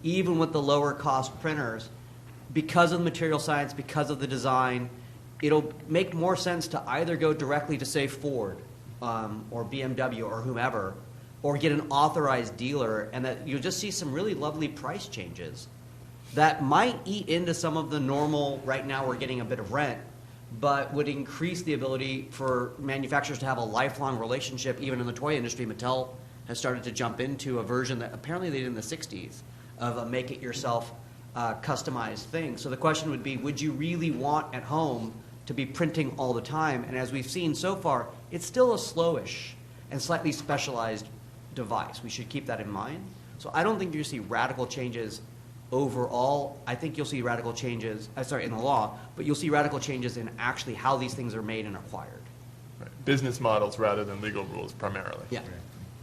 even with the lower cost printers, because of the material science, because of the design, it'll make more sense to either go directly to, say, Ford or BMW or whomever, or get an authorized dealer, and that you'll just see some really lovely price changes that might eat into some of the normal, right now we're getting a bit of rent, but would increase the ability for manufacturers to have a lifelong relationship. Even in the toy industry, Mattel has started to jump into a version that apparently they did in the 60s of a make-it-yourself customized thing. So the question would be, would you really want at home to be printing all the time? And as we've seen so far, it's still a slowish and slightly specialized device. We should keep that in mind. So I don't think you'll see radical changes overall. I think you'll see radical changes, in the law, but you'll see radical changes in actually how these things are made and acquired. Right. Business models rather than legal rules primarily. Yeah.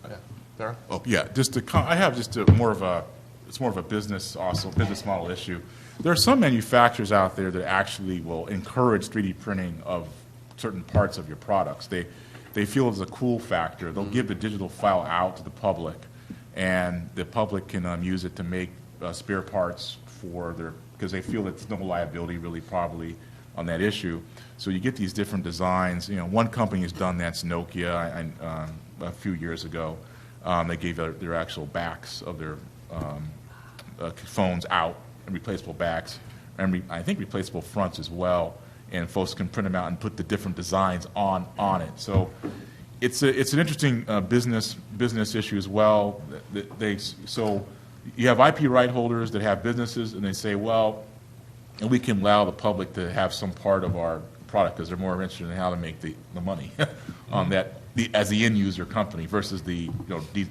Yeah. Darrell? Oh, yeah, I have just more of a business model issue. There are some manufacturers out there that actually will encourage 3D printing of certain parts of your products. They feel it's a cool factor. They'll give the digital file out to the public, and the public can use it to make spare parts for because they feel that there's no liability really probably on that issue. So you get these different designs. You know, one company has done that's Nokia. A few years ago, they gave their actual backs of their phones out, and replaceable backs, and I think replaceable fronts as well. And folks can print them out and put the different designs on it. So it's an interesting business issue as well. So you have IP right holders that have businesses, and they say, well, and we can allow the public to have some part of our product because they're more interested in how to make the money on that as the end user company versus the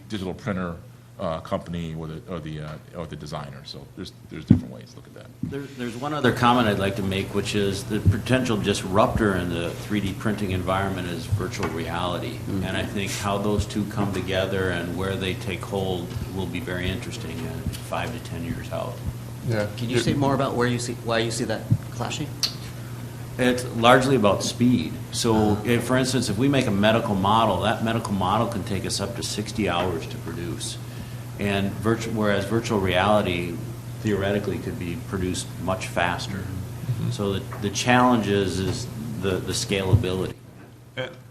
digital printer company or the designer. So there's different ways to look at that. There's one other comment I'd like to make, which is the potential disruptor in the 3D printing environment is virtual reality. Mm-hmm. And I think how those two come together and where they take hold will be very interesting 5 to 10 years out. Yeah. Can you say more about why you see that clashing? It's largely about speed. So, for instance, if we make a medical model, that medical model can take us up to 60 hours to produce. And whereas virtual reality theoretically could be produced much faster. Mm-hmm. So the challenge is the scalability.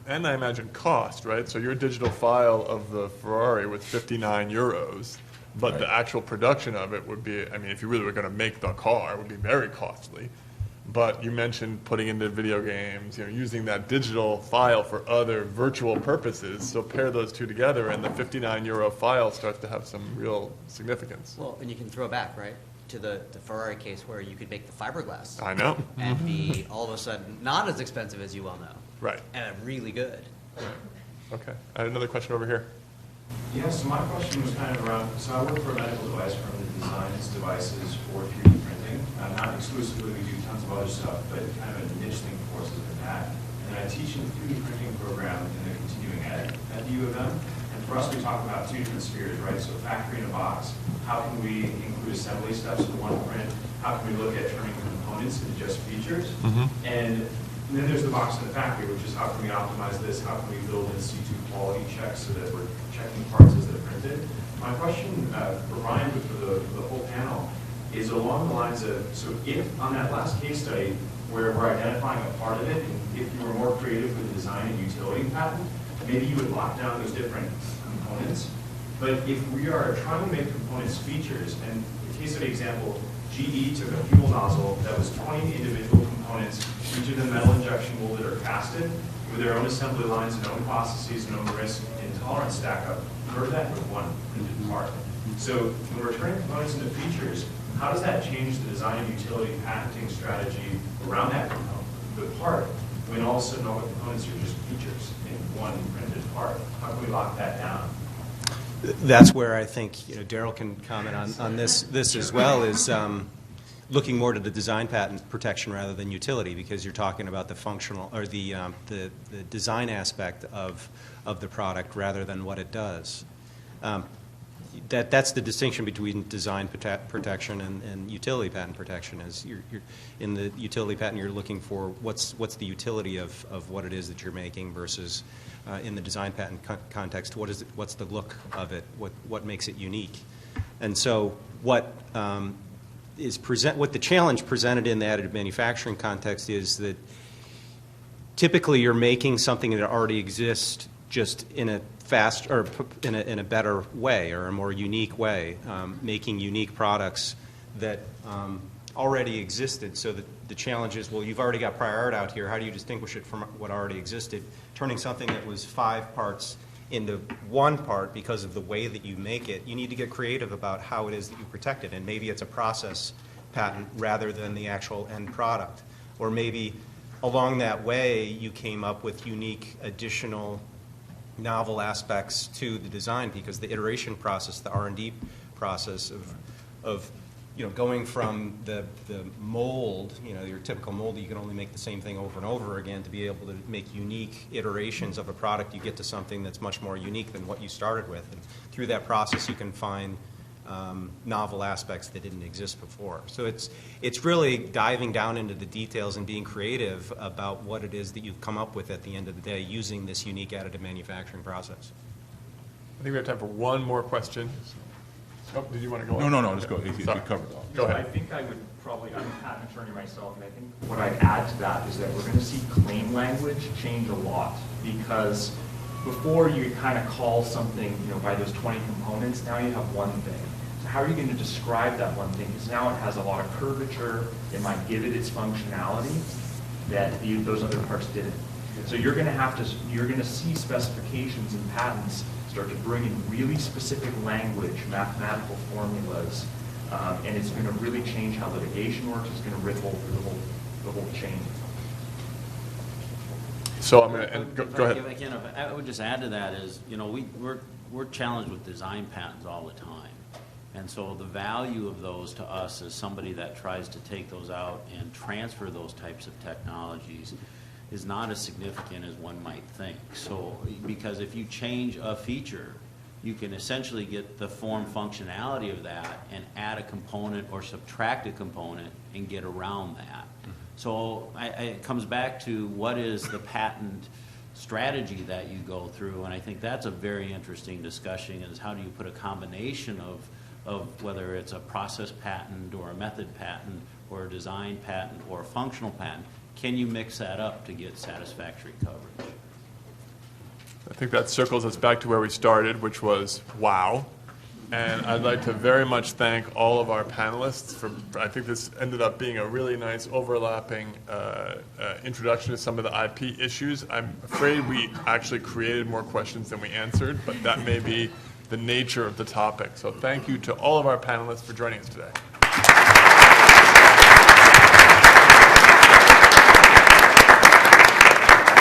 And I imagine cost, right? So your digital file of the Ferrari was 59 euros, but the actual production of it would be, I mean, if you really were going to make the car, it would be very costly. But you mentioned putting into video games, using that digital file for other virtual purposes. So pair those two together, and the €59 file starts to have some real significance. Well, and you can throw back, right, to the Ferrari case where you could make the fiberglass. I know. And be all of a sudden not as expensive as you well know. Right. And really good. Right. Okay. I had another question over here. Yeah, so my question was kind of around, so I work for a medical device firm that designs devices for 3D printing. Not exclusively, we do tons of other stuff, but kind of a niche thing for us is in that. And I teach in the 3D printing program in the continuing ed at the U of M. And for us, we talk about two different spheres, right? So factory in a box, how can we include assembly steps in one print? How can we look at turning components into just features? And then there's the box in the factory, which is how can we optimize this? How can we build in C2 quality checks so that we're checking parts as they're printed? My question for Bryan, but for the whole panel, is along the lines of, so if on that last case study where we're identifying a part of it, and if you were more creative with the design and utility patent, maybe you would lock down those different components. But if we are trying to make components features, and the case study example, GE took a fuel nozzle that was 20 individual components, each of them metal injection molded or casted, with their own assembly lines and own processes and own risk and tolerance stack up, convert that into one printed part. So when we're turning components into features, how does that change the design and utility patenting strategy around that component, the part, when all of a sudden all the components are just features in one printed part? How can we lock that down? That's where I think Darrell can comment on this as well, is looking more to the design patent protection rather than utility, because you're talking about the functional or the design aspect of the product rather than what it does. That's the distinction between design protection and utility patent protection. Is you're in the utility patent, you're looking for what's the utility of what it is that you're making versus in the design patent context, what's the look of it, what makes it unique. And so what the challenge presented in the additive manufacturing context is that typically you're making something that already exists just in a fast or in a better way or a more unique way, making unique products that already existed. So that the challenge is, well, you've already got prior art out here. How do you distinguish it from what already existed? Turning something that was 5 parts into 1 part because of the way that you make it, you need to get creative about how it is that you protect it. And maybe it's a process patent rather than the actual end product. Or maybe along that way you came up with unique additional novel aspects to the design, because the iteration process, the R&D process of going from the mold, your typical mold, you can only make the same thing over and over again. To be able to make unique iterations of a product, you get to something that's much more unique than what you started with. And through that process, you can find novel aspects that didn't exist before. So it's really diving down into the details and being creative about what it is that you've come up with at the end of the day using this unique additive manufacturing process. I think we have time for one more question. Oh, did you want to go on? No, let's go. You covered it all. Go ahead. I think I would probably, I'm a patent attorney myself, and I think what I'd add to that is that we're going to see claim language change a lot, because before you kind of call something, by those 20 components, now you have one thing. So how are you going to describe that one thing? Because now it has a lot of curvature. It might give it its functionality that those other parts didn't. So you're going to see specifications and patents start to bring in really specific language, mathematical formulas, and it's going to really change how litigation works. It's going to ripple through the whole chain. So I'm going to go ahead. Again, I would just add to that is, we're challenged with design patents all the time. And so the value of those to us as somebody that tries to take those out and transfer those types of technologies is not as significant as one might think. So, because if you change a feature, you can essentially get the form functionality of that and add a component or subtract a component and get around that. So it comes back to what is the patent strategy that you go through, and I think that's a very interesting discussion, is how do you put a combination of whether it's a process patent or a method patent or a design patent or a functional patent. Can you mix that up to get satisfactory coverage? I think that circles us back to where we started, which was wow. And I'd like to very much thank all of our panelists for, I think this ended up being a really nice overlapping introduction to some of the IP issues. I'm afraid we actually created more questions than we answered, but that may be the nature of the topic. So thank you to all of our panelists for joining us today.